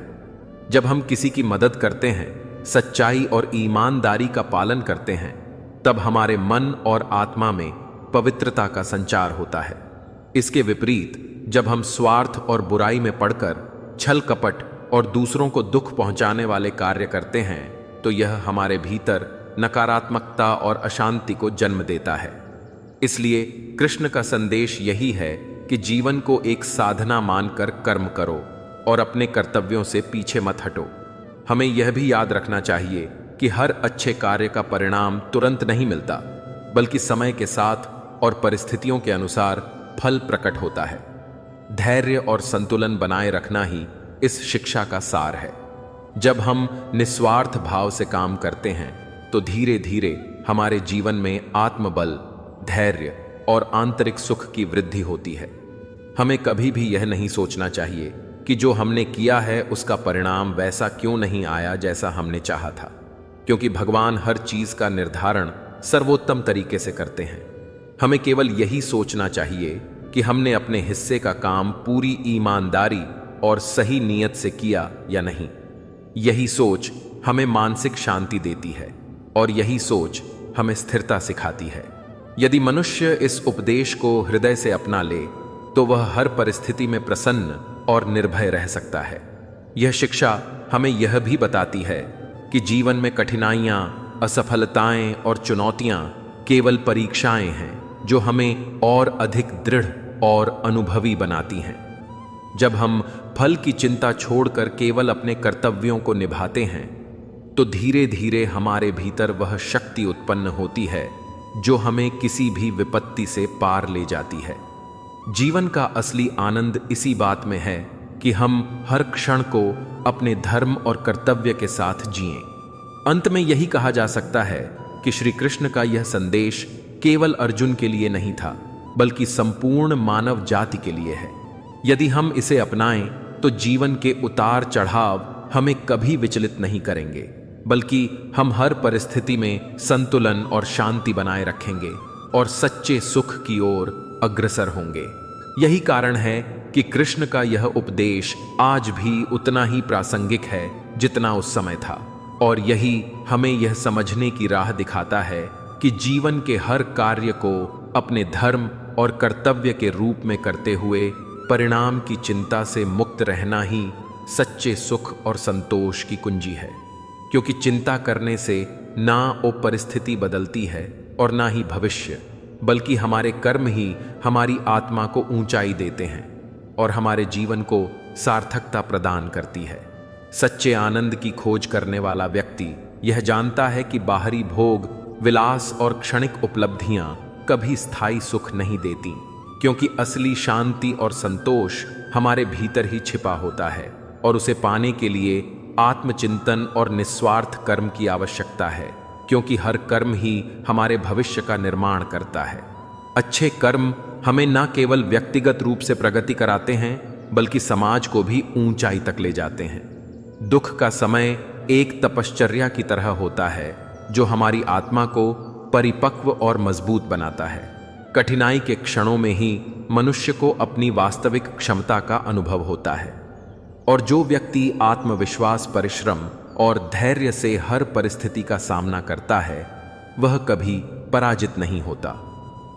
जब हम किसी की मदद करते हैं, सच्चाई और ईमानदारी का पालन करते हैं, तब हमारे मन और आत्मा में पवित्रता का संचार होता है। इसके विपरीत जब हम स्वार्थ और बुराई में पड़कर छल कपट और दूसरों को दुख पहुंचाने वाले कार्य करते हैं, तो यह हमारे भीतर नकारात्मकता और अशांति को जन्म देता है। इसलिए कृष्ण का संदेश यही है कि जीवन को एक साधना मानकर कर्म करो और अपने कर्तव्यों से पीछे मत हटो। हमें यह भी याद रखना चाहिए कि हर अच्छे कार्य का परिणाम तुरंत नहीं मिलता, बल्कि समय के साथ और परिस्थितियों के अनुसार फल प्रकट होता है। धैर्य और संतुलन बनाए रखना ही इस शिक्षा का सार है। जब हम निस्वार्थ भाव से काम करते हैं, तो धीरे धीरे हमारे जीवन में आत्मबल, धैर्य और आंतरिक सुख की वृद्धि होती है। हमें कभी भी यह नहीं सोचना चाहिए कि जो हमने किया है उसका परिणाम वैसा क्यों नहीं आया जैसा हमने चाहा था, क्योंकि भगवान हर चीज का निर्धारण सर्वोत्तम तरीके से करते हैं। हमें केवल यही सोचना चाहिए कि हमने अपने हिस्से का काम पूरी ईमानदारी और सही नियत से किया या नहीं। यही सोच हमें मानसिक शांति देती है और यही सोच हमें स्थिरता सिखाती है। यदि मनुष्य इस उपदेश को हृदय से अपना ले, तो वह हर परिस्थिति में प्रसन्न और निर्भय रह सकता है। यह शिक्षा हमें यह भी बताती है कि जीवन में कठिनाइयां, असफलताएं और चुनौतियां केवल परीक्षाएं हैं, जो हमें और अधिक दृढ़ और अनुभवी बनाती हैं। जब हम फल की चिंता छोड़कर केवल अपने कर्तव्यों को निभाते हैं, तो धीरे धीरे हमारे भीतर वह शक्ति उत्पन्न होती है जो हमें किसी भी विपत्ति से पार ले जाती है। जीवन का असली आनंद इसी बात में है कि हम हर क्षण को अपने धर्म और कर्तव्य के साथ जिएं। अंत में यही कहा जा सकता है कि श्री कृष्ण का यह संदेश केवल अर्जुन के लिए नहीं था, बल्कि संपूर्ण मानव जाति के लिए है। यदि हम इसे अपनाएं, तो जीवन के उतार चढ़ाव हमें कभी विचलित नहीं करेंगे, बल्कि हम हर परिस्थिति में संतुलन और शांति बनाए रखेंगे और सच्चे सुख की ओर अग्रसर होंगे। यही कारण है कि कृष्ण का यह उपदेश आज भी उतना ही प्रासंगिक है जितना उस समय था, और यही हमें यह समझने की राह दिखाता है कि जीवन के हर कार्य को अपने धर्म और कर्तव्य के रूप में करते हुए परिणाम की चिंता से मुक्त रहना ही सच्चे सुख और संतोष की कुंजी है। क्योंकि चिंता करने से ना वो परिस्थिति बदलती है और ना ही भविष्य, बल्कि हमारे कर्म ही हमारी आत्मा को ऊंचाई देते हैं और हमारे जीवन को सार्थकता प्रदान करती है। सच्चे आनंद की खोज करने वाला व्यक्ति यह जानता है कि बाहरी भोग, विलास और क्षणिक उपलब्धियां कभी स्थायी सुख नहीं देती, क्योंकि असली शांति और संतोष हमारे भीतर ही छिपा होता है और उसे पाने के लिए आत्मचिंतन और निस्वार्थ कर्म की आवश्यकता है, क्योंकि हर कर्म ही हमारे भविष्य का निर्माण करता है। अच्छे कर्म हमें न केवल व्यक्तिगत रूप से प्रगति कराते हैं, बल्कि समाज को भी ऊंचाई तक ले जाते हैं। दुख का समय एक तपश्चर्या की तरह होता है जो हमारी आत्मा को परिपक्व और मजबूत बनाता है। कठिनाई के क्षणों में ही मनुष्य को अपनी वास्तविक क्षमता का अनुभव होता है, और जो व्यक्ति आत्मविश्वास, परिश्रम और धैर्य से हर परिस्थिति का सामना करता है, वह कभी पराजित नहीं होता।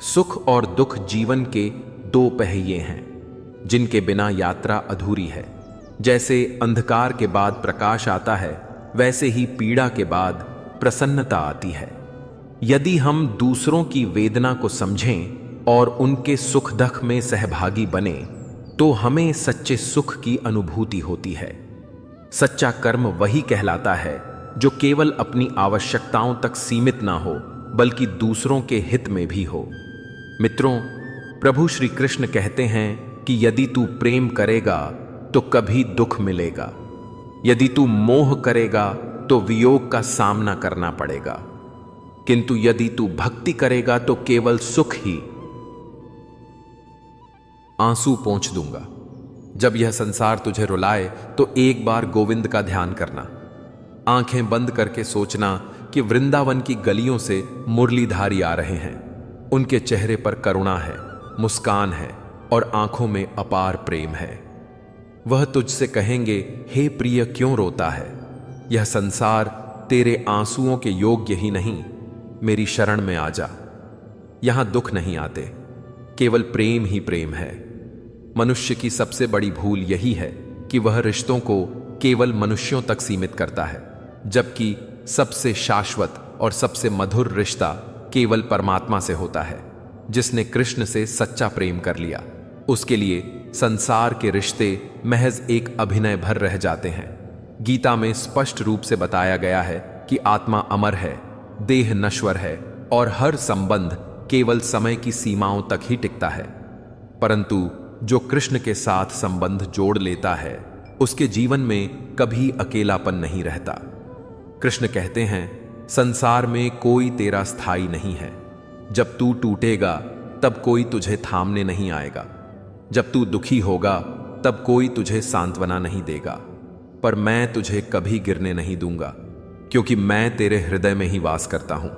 सुख और दुख जीवन के दो पहिए हैं, जिनके बिना यात्रा अधूरी है। जैसे अंधकार के बाद प्रकाश आता है, वैसे ही पीड़ा के बाद प्रसन्नता आती है। यदि हम दूसरों की वेदना को समझें और उनके सुख दुख में सहभागी बने, तो हमें सच्चे सुख की अनुभूति होती है। सच्चा कर्म वही कहलाता है जो केवल अपनी आवश्यकताओं तक सीमित ना हो, बल्कि दूसरों के हित में भी हो। मित्रों, प्रभु श्री कृष्ण कहते हैं कि यदि तू प्रेम करेगा तो कभी दुख मिलेगा, यदि तू मोह करेगा तो वियोग का सामना करना पड़ेगा, किंतु यदि तू भक्ति करेगा तो केवल सुख ही। आंसू पोंछ दूंगा, जब यह संसार तुझे रुलाए तो एक बार गोविंद का ध्यान करना। आंखें बंद करके सोचना कि वृंदावन की गलियों से मुरलीधारी आ रहे हैं। उनके चेहरे पर करुणा है, मुस्कान है और आंखों में अपार प्रेम है। वह तुझसे कहेंगे, हे प्रिय, क्यों रोता है? यह संसार तेरे आंसुओं के योग्य ही नहीं, मेरी शरण में आ जा। यहां दुख नहीं आते, केवल प्रेम ही प्रेम है। मनुष्य की सबसे बड़ी भूल यही है कि वह रिश्तों को केवल मनुष्यों तक सीमित करता है, जबकि सबसे शाश्वत और सबसे मधुर रिश्ता केवल परमात्मा से होता है। जिसने कृष्ण से सच्चा प्रेम कर लिया, उसके लिए संसार के रिश्ते महज एक अभिनय भर रह जाते हैं। गीता में स्पष्ट रूप से बताया गया है कि आत्मा अमर है, देह नश्वर है और हर संबंध केवल समय की सीमाओं तक ही टिकता है। परंतु जो कृष्ण के साथ संबंध जोड़ लेता है, उसके जीवन में कभी अकेलापन नहीं रहता। कृष्ण कहते हैं, संसार में कोई तेरा स्थायी नहीं है। जब तू टूटेगा तब कोई तुझे थामने नहीं आएगा। जब तू दुखी होगा तब कोई तुझे सांत्वना नहीं देगा। पर मैं तुझे कभी गिरने नहीं दूंगा, क्योंकि मैं तेरे हृदय में ही वास करता हूं।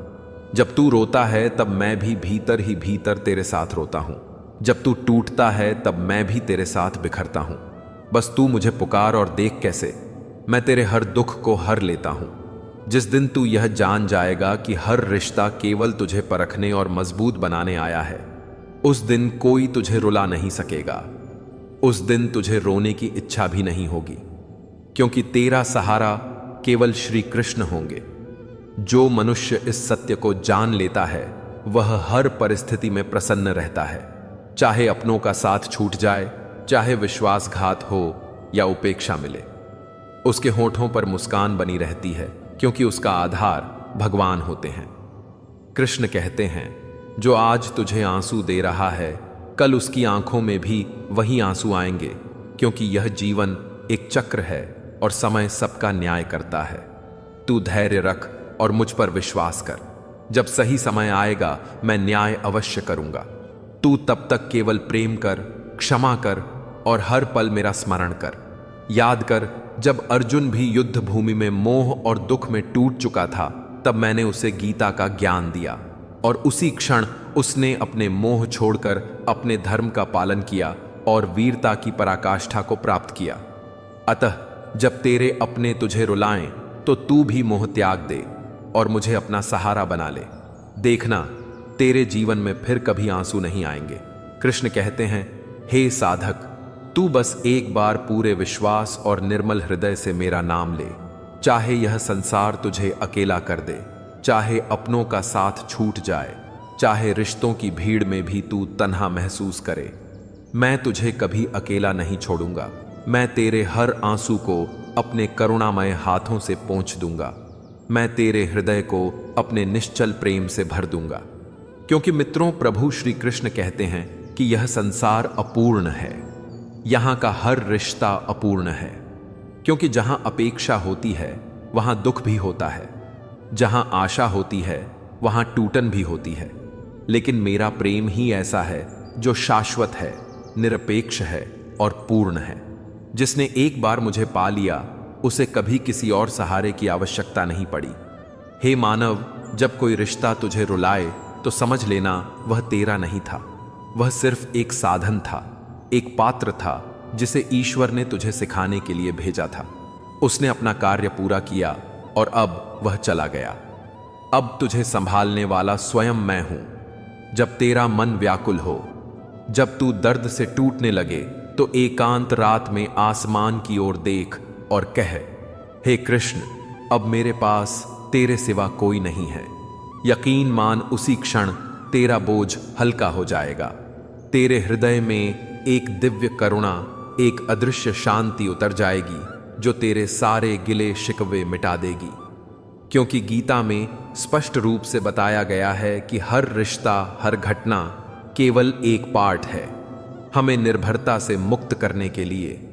जब तू रोता है तब मैं भी भीतर ही भीतर तेरे साथ रोता हूं। जब तू टूटता है तब मैं भी तेरे साथ बिखरता हूं। बस तू मुझे पुकार और देख कैसे मैं तेरे हर दुख को हर लेता हूं। जिस दिन तू यह जान जाएगा कि हर रिश्ता केवल तुझे परखने और मजबूत बनाने आया है, उस दिन कोई तुझे रुला नहीं सकेगा। उस दिन तुझे रोने की इच्छा भी नहीं होगी, क्योंकि तेरा सहारा केवल श्री कृष्ण होंगे। जो मनुष्य इस सत्य को जान लेता है, वह हर परिस्थिति में प्रसन्न रहता है। चाहे अपनों का साथ छूट जाए, चाहे विश्वासघात हो या उपेक्षा मिले, उसके होठों पर मुस्कान बनी रहती है, क्योंकि उसका आधार भगवान होते हैं। कृष्ण कहते हैं, जो आज तुझे आंसू दे रहा है, कल उसकी आंखों में भी वही आंसू आएंगे, क्योंकि यह जीवन एक चक्र है और समय सबका न्याय करता है। तू धैर्य रख और मुझ पर विश्वास कर। जब सही समय आएगा, मैं न्याय अवश्य करूंगा। तू तब तक केवल प्रेम कर, क्षमा कर और हर पल मेरा स्मरण कर। याद कर, जब अर्जुन भी युद्ध भूमि में मोह और दुख में टूट चुका था, तब मैंने उसे गीता का ज्ञान दिया और उसी क्षण उसने अपने मोह छोड़कर अपने धर्म का पालन किया और वीरता की पराकाष्ठा को प्राप्त किया। अतः जब तेरे अपने तुझे रुलाएं, तो तू भी मोह त्याग दे और मुझे अपना सहारा बना ले। देखना, तेरे जीवन में फिर कभी आंसू नहीं आएंगे। कृष्ण कहते हैं, हे साधक, तू बस एक बार पूरे विश्वास और निर्मल हृदय से मेरा नाम ले। चाहे यह संसार तुझे अकेला कर दे, चाहे अपनों का साथ छूट जाए, चाहे रिश्तों की भीड़ में भी तू तन्हा महसूस करे, मैं तुझे कभी अकेला नहीं छोड़ूंगा। मैं तेरे हर आंसू को अपने करुणामय हाथों से पोंछ दूंगा। मैं तेरे हृदय को अपने निश्चल प्रेम से भर दूंगा। क्योंकि मित्रों, प्रभु श्री कृष्ण कहते हैं कि यह संसार अपूर्ण है। यहां का हर रिश्ता अपूर्ण है, क्योंकि जहां अपेक्षा होती है वहां दुख भी होता है, जहां आशा होती है वहां टूटन भी होती है। लेकिन मेरा प्रेम ही ऐसा है जो शाश्वत है, निरपेक्ष है और पूर्ण है। जिसने एक बार मुझे पा लिया, उसे कभी किसी और सहारे की आवश्यकता नहीं पड़ी। हे मानव, जब कोई रिश्ता तुझे रुलाए तो समझ लेना वह तेरा नहीं था। वह सिर्फ एक साधन था, एक पात्र था जिसे ईश्वर ने तुझे सिखाने के लिए भेजा था। उसने अपना कार्य पूरा किया और अब वह चला गया। अब तुझे संभालने वाला स्वयं मैं हूं। जब तेरा मन व्याकुल हो, जब तू दर्द से टूटने लगे, तो एकांत रात में आसमान की ओर देख और कह, हे कृष्ण, अब मेरे पास तेरे सिवा कोई नहीं है। यकीन मान, उसी क्षण तेरा बोझ हल्का हो जाएगा। तेरे हृदय में एक दिव्य करुणा, एक अदृश्य शांति उतर जाएगी जो तेरे सारे गिले शिकवे मिटा देगी। क्योंकि गीता में स्पष्ट रूप से बताया गया है कि हर रिश्ता, हर घटना केवल एक पाठ है, हमें निर्भरता से मुक्त करने के लिए,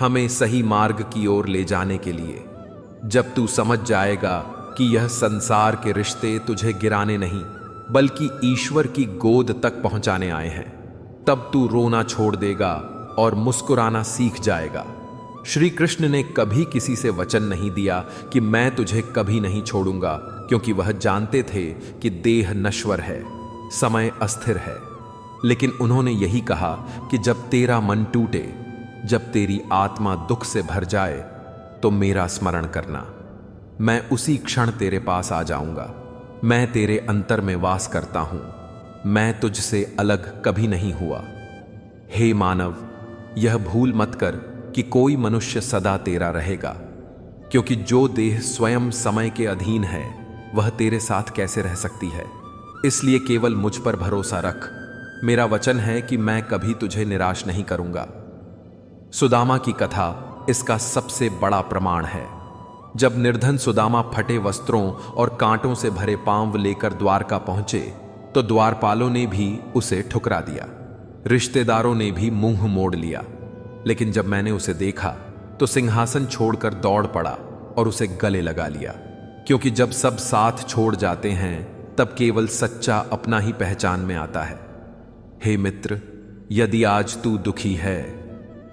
हमें सही मार्ग की ओर ले जाने के लिए। जब तू समझ जाएगा कि यह संसार के रिश्ते तुझे गिराने नहीं, बल्कि ईश्वर की गोद तक पहुंचाने आए हैं, तब तू रोना छोड़ देगा और मुस्कुराना सीख जाएगा। श्री कृष्ण ने कभी किसी से वचन नहीं दिया कि मैं तुझे कभी नहीं छोड़ूंगा, क्योंकि वह जानते थे कि देह नश्वर है, समय अस्थिर है। लेकिन उन्होंने यही कहा कि जब तेरा मन टूटे, जब तेरी आत्मा दुख से भर जाए, तो मेरा स्मरण करना। मैं उसी क्षण तेरे पास आ जाऊंगा। मैं तेरे अंतर में वास करता हूं। मैं तुझसे अलग कभी नहीं हुआ। हे मानव, यह भूल मत कर कि कोई मनुष्य सदा तेरा रहेगा, क्योंकि जो देह स्वयं समय के अधीन है, वह तेरे साथ कैसे रह सकती है। इसलिए केवल मुझ पर भरोसा रख। मेरा वचन है कि मैं कभी तुझे निराश नहीं करूंगा। सुदामा की कथा इसका सबसे बड़ा प्रमाण है। जब निर्धन सुदामा फटे वस्त्रों और कांटों से भरे पांव लेकर द्वारका पहुंचे, तो द्वारपालों ने भी उसे ठुकरा दिया, रिश्तेदारों ने भी मुंह मोड़ लिया। लेकिन जब मैंने उसे देखा तो सिंहासन छोड़कर दौड़ पड़ा और उसे गले लगा लिया, क्योंकि जब सब साथ छोड़ जाते हैं तब केवल सच्चा अपना ही पहचान में आता है। हे मित्र, यदि आज तू दुखी है,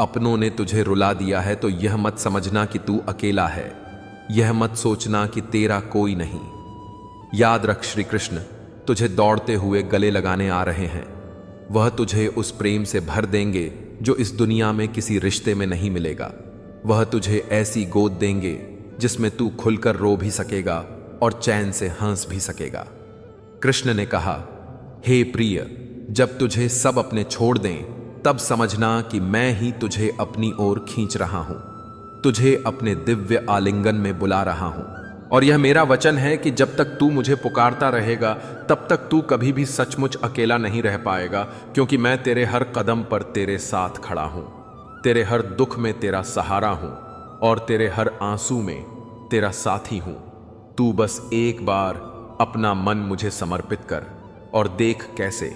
अपनों ने तुझे रुला दिया है, तो यह मत समझना कि तू अकेला है। यह मत सोचना कि तेरा कोई नहीं। याद रख, श्री कृष्ण तुझे दौड़ते हुए गले लगाने आ रहे हैं। वह तुझे उस प्रेम से भर देंगे जो इस दुनिया में किसी रिश्ते में नहीं मिलेगा। वह तुझे ऐसी गोद देंगे जिसमें तू खुलकर रो भी सकेगा और चैन से हंस भी सकेगा। कृष्ण ने कहा, हे प्रिय, जब तुझे सब अपने छोड़ दें, तब समझना कि मैं ही तुझे अपनी ओर खींच रहा हूं, तुझे अपने दिव्य आलिंगन में बुला रहा हूं। और यह मेरा वचन है कि जब तक तू मुझे पुकारता रहेगा, तब तक तू कभी भी सचमुच अकेला नहीं रह पाएगा, क्योंकि मैं तेरे हर कदम पर तेरे साथ खड़ा हूं, तेरे हर दुख में तेरा सहारा हूं और तेरे हर आंसू में तेरा साथी हूं। तू बस एक बार अपना मन मुझे समर्पित कर और देख कैसे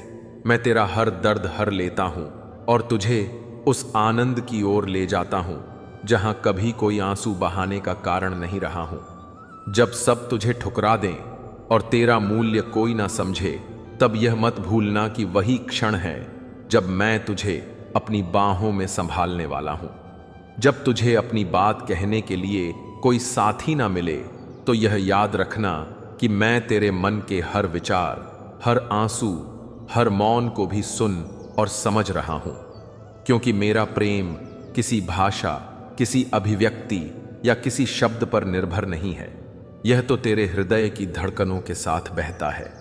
मैं तेरा हर दर्द हर लेता हूं और तुझे उस आनंद की ओर ले जाता हूं जहां कभी कोई आंसू बहाने का कारण नहीं रहा हूं। जब सब तुझे ठुकरा दें और तेरा मूल्य कोई ना समझे, तब यह मत भूलना कि वही क्षण है जब मैं तुझे अपनी बाहों में संभालने वाला हूं। जब तुझे अपनी बात कहने के लिए कोई साथी ना मिले, तो यह याद रखना कि मैं तेरे मन के हर विचार, हर आंसू, हर मौन को भी सुन और समझ रहा हूं, क्योंकि मेरा प्रेम किसी भाषा, किसी अभिव्यक्ति या किसी शब्द पर निर्भर नहीं है। यह तो तेरे हृदय की धड़कनों के साथ बहता है।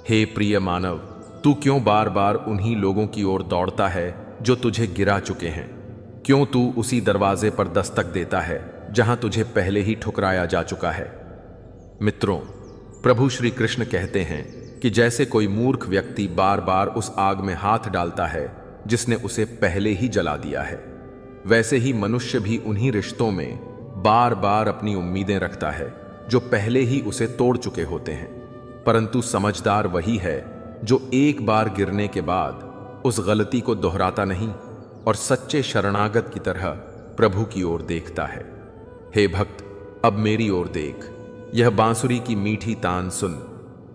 हे प्रिय मानव, तू क्यों बार बार उन्हीं लोगों की ओर दौड़ता है जो तुझे गिरा चुके हैं? क्यों तू उसी दरवाजे पर दस्तक देता है जहां तुझे पहले ही ठुकराया जा चुका है? मित्रों, प्रभु श्री कृष्ण कहते हैं कि जैसे कोई मूर्ख व्यक्ति बार बार उस आग में हाथ डालता है जिसने उसे पहले ही जला दिया है, वैसे ही मनुष्य भी उन्हीं रिश्तों में बार बार अपनी उम्मीदें रखता है जो पहले ही उसे तोड़ चुके होते हैं। परंतु समझदार वही है जो एक बार गिरने के बाद उस गलती को दोहराता नहीं और सच्चे शरणागत की तरह प्रभु की ओर देखता है। हे भक्त, अब मेरी ओर देख। यह बांसुरी की मीठी तान सुन।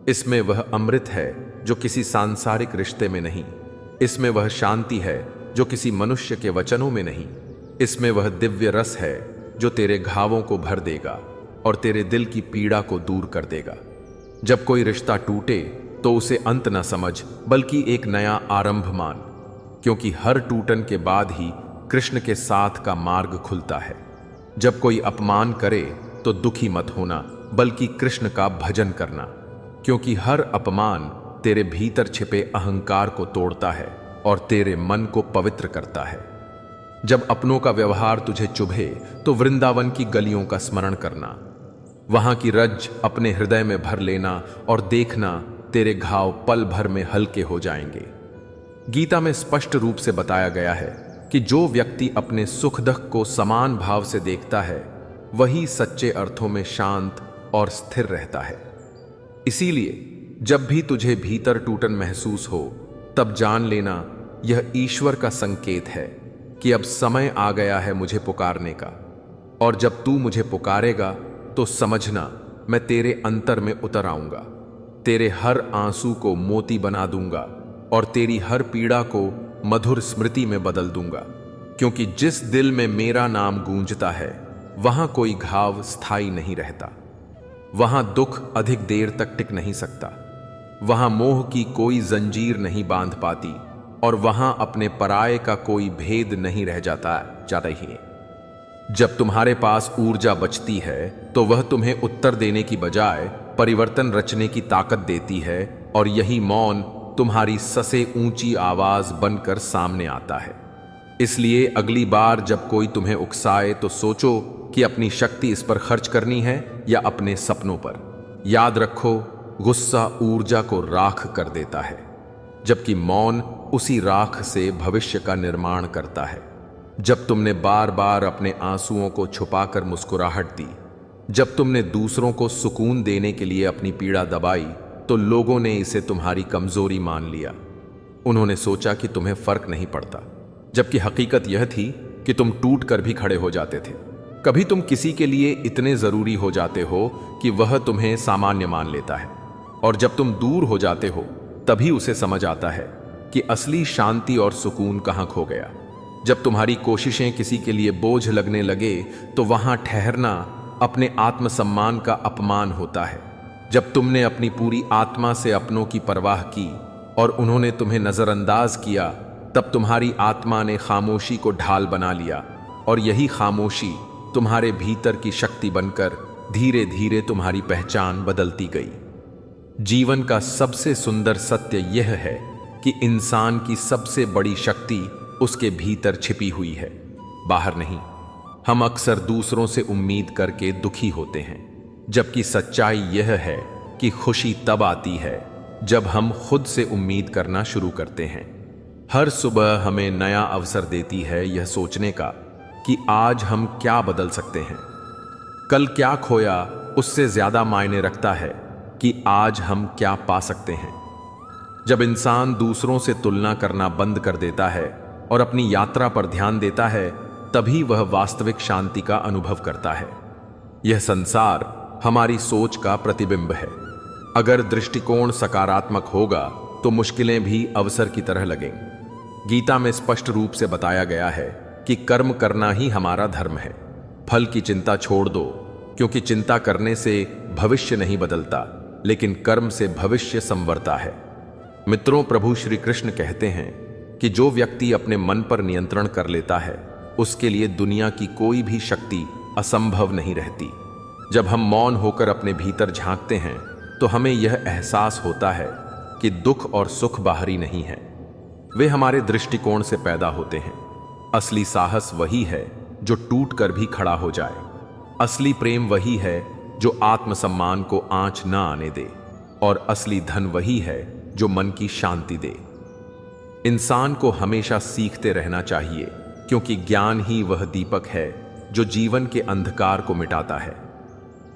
इसमें वह अमृत है जो किसी सांसारिक रिश्ते में नहीं। इसमें वह शांति है जो किसी मनुष्य के वचनों में नहीं। इसमें वह दिव्य रस है जो तेरे घावों को भर देगा और तेरे दिल की पीड़ा को दूर कर देगा। जब कोई रिश्ता टूटे तो उसे अंत न समझ, बल्कि एक नया आरंभ मान, क्योंकि हर टूटन के बाद ही कृष्ण के साथ का मार्ग खुलता है। जब कोई अपमान करे तो दुखी मत होना, बल्कि कृष्ण का भजन करना, क्योंकि हर अपमान तेरे भीतर छिपे अहंकार को तोड़ता है और तेरे मन को पवित्र करता है। जब अपनों का व्यवहार तुझे चुभे तो वृंदावन की गलियों का स्मरण करना, वहां की रज अपने हृदय में भर लेना और देखना तेरे घाव पल भर में हल्के हो जाएंगे। गीता में स्पष्ट रूप से बताया गया है कि जो व्यक्ति अपने सुख दुख को समान भाव से देखता है, वही सच्चे अर्थों में शांत और स्थिर रहता है। इसीलिए जब भी तुझे भीतर टूटन महसूस हो, तब जान लेना यह ईश्वर का संकेत है कि अब समय आ गया है मुझे पुकारने का। और जब तू मुझे पुकारेगा तो समझना मैं तेरे अंतर में उतर आऊंगा, तेरे हर आंसू को मोती बना दूंगा और तेरी हर पीड़ा को मधुर स्मृति में बदल दूंगा। क्योंकि जिस दिल में मेरा नाम गूंजता है वहां कोई घाव स्थायी नहीं रहता, वहां दुख अधिक देर तक टिक नहीं सकता, वहां मोह की कोई जंजीर नहीं बांध पाती और वहां अपने पराये का कोई भेद नहीं रह जाता ही। जब तुम्हारे पास ऊर्जा बचती है तो वह तुम्हें उत्तर देने की बजाय परिवर्तन रचने की ताकत देती है, और यही मौन तुम्हारी सबसे ऊंची आवाज बनकर सामने आता है। इसलिए अगली बार जब कोई तुम्हें उकसाए तो सोचो कि अपनी शक्ति इस पर खर्च करनी है या अपने सपनों पर। याद रखो, गुस्सा ऊर्जा को राख कर देता है, जबकि मौन उसी राख से भविष्य का निर्माण करता है। जब तुमने बार बार अपने आंसुओं को छुपाकर मुस्कुराहट दी, जब तुमने दूसरों को सुकून देने के लिए अपनी पीड़ा दबाई, तो लोगों ने इसे तुम्हारी कमजोरी मान लिया। उन्होंने सोचा कि तुम्हें फर्क नहीं पड़ता, जबकि हकीकत यह थी कि तुम टूट कर भी खड़े हो जाते थे। कभी तुम किसी के लिए इतने जरूरी हो जाते हो कि वह तुम्हें सामान्य मान लेता है, और जब तुम दूर हो जाते हो तभी उसे समझ आता है कि असली शांति और सुकून कहां खो गया। जब तुम्हारी कोशिशें किसी के लिए बोझ लगने लगे तो वहां ठहरना अपने आत्मसम्मान का अपमान होता है। जब तुमने अपनी पूरी आत्मा से अपनों की परवाह की और उन्होंने तुम्हें नजरअंदाज किया, तब तुम्हारी आत्मा ने खामोशी को ढाल बना लिया, और यही खामोशी तुम्हारे भीतर की शक्ति बनकर धीरे धीरे तुम्हारी पहचान बदलती गई। जीवन का सबसे सुंदर सत्य यह है कि इंसान की सबसे बड़ी शक्ति उसके भीतर छिपी हुई है, बाहर नहीं। हम अक्सर दूसरों से उम्मीद करके दुखी होते हैं, जबकि सच्चाई यह है कि खुशी तब आती है जब हम खुद से उम्मीद करना शुरू करते हैं। हर सुबह हमें नया अवसर देती है यह सोचने का कि आज हम क्या बदल सकते हैं। कल क्या खोया उससे ज्यादा मायने रखता है कि आज हम क्या पा सकते हैं। जब इंसान दूसरों से तुलना करना बंद कर देता है और अपनी यात्रा पर ध्यान देता है, तभी वह वास्तविक शांति का अनुभव करता है। यह संसार हमारी सोच का प्रतिबिंब है। अगर दृष्टिकोण सकारात्मक होगा तो मुश्किलें भी अवसर की तरह लगेंगी। गीता में स्पष्ट रूप से बताया गया है कि कर्म करना ही हमारा धर्म है। फल की चिंता छोड़ दो, क्योंकि चिंता करने से भविष्य नहीं बदलता, लेकिन कर्म से भविष्य संवरता है। मित्रों, प्रभु श्री कृष्ण कहते हैं कि जो व्यक्ति अपने मन पर नियंत्रण कर लेता है, उसके लिए दुनिया की कोई भी शक्ति असंभव नहीं रहती। जब हम मौन होकर अपने भीतर झांकते हैं तो हमें यह एहसास होता है कि दुख और सुख बाहरी नहीं है, वे हमारे दृष्टिकोण से पैदा होते हैं। असली साहस वही है जो टूट कर भी खड़ा हो जाए। असली प्रेम वही है जो आत्मसम्मान को आंच न आने दे, और असली धन वही है जो मन की शांति दे। इंसान को हमेशा सीखते रहना चाहिए, क्योंकि ज्ञान ही वह दीपक है जो जीवन के अंधकार को मिटाता है।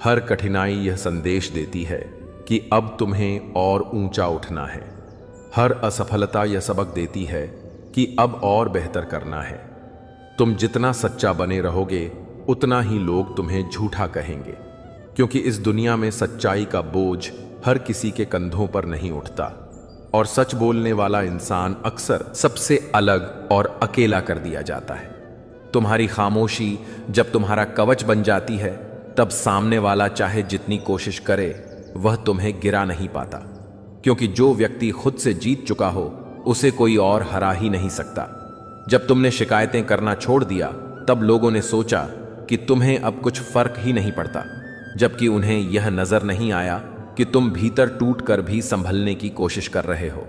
हर कठिनाई यह संदेश देती है कि अब तुम्हें और ऊंचा उठना है। हर असफलता यह सबक देती है कि अब और बेहतर करना है। तुम जितना सच्चा बने रहोगे उतना ही लोग तुम्हें झूठा कहेंगे, क्योंकि इस दुनिया में सच्चाई का बोझ हर किसी के कंधों पर नहीं उठता, और सच बोलने वाला इंसान अक्सर सबसे अलग और अकेला कर दिया जाता है। तुम्हारी खामोशी जब तुम्हारा कवच बन जाती है, तब सामने वाला चाहे जितनी कोशिश करे वह तुम्हें गिरा नहीं पाता, क्योंकि जो व्यक्ति खुद से जीत चुका हो उसे कोई और हरा ही नहीं सकता। जब तुमने शिकायतें करना छोड़ दिया, तब लोगों ने सोचा कि तुम्हें अब कुछ फर्क ही नहीं पड़ता, जबकि उन्हें यह नजर नहीं आया कि तुम भीतर टूट कर भी संभलने की कोशिश कर रहे हो।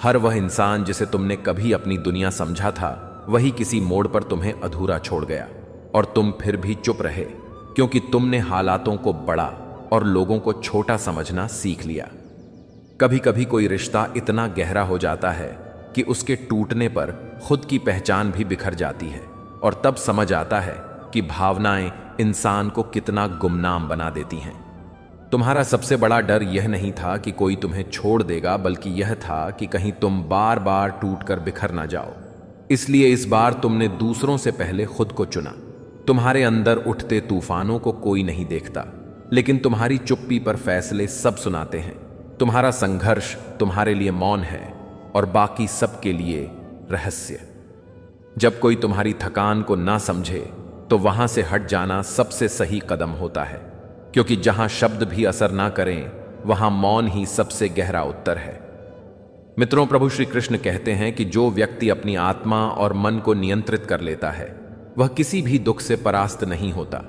हर वह इंसान जिसे तुमने कभी अपनी दुनिया समझा था, वही किसी मोड़ पर तुम्हें अधूरा छोड़ गया, और तुम फिर भी चुप रहे, क्योंकि तुमने हालातों को बड़ा और लोगों को छोटा समझना सीख लिया। कभी कभी कोई रिश्ता इतना गहरा हो जाता है कि उसके टूटने पर खुद की पहचान भी बिखर जाती है, और तब समझ आता है कि भावनाएं इंसान को कितना गुमनाम बना देती हैं। तुम्हारा सबसे बड़ा डर यह नहीं था कि कोई तुम्हें छोड़ देगा, बल्कि यह था कि कहीं तुम बार बार टूटकर बिखर ना जाओ। इसलिए इस बार तुमने दूसरों से पहले खुद को चुना। तुम्हारे अंदर उठते तूफानों को कोई नहीं देखता, लेकिन तुम्हारी चुप्पी पर फैसले सब सुनाते हैं। तुम्हारा संघर्ष तुम्हारे लिए मौन है और बाकी सबके लिए रहस्य। जब कोई तुम्हारी थकान को ना समझे तो वहां से हट जाना सबसे सही कदम होता है, क्योंकि जहां शब्द भी असर ना करें वहां मौन ही सबसे गहरा उत्तर है। मित्रों, प्रभु श्री कृष्ण कहते हैं कि जो व्यक्ति अपनी आत्मा और मन को नियंत्रित कर लेता है वह किसी भी दुख से परास्त नहीं होता।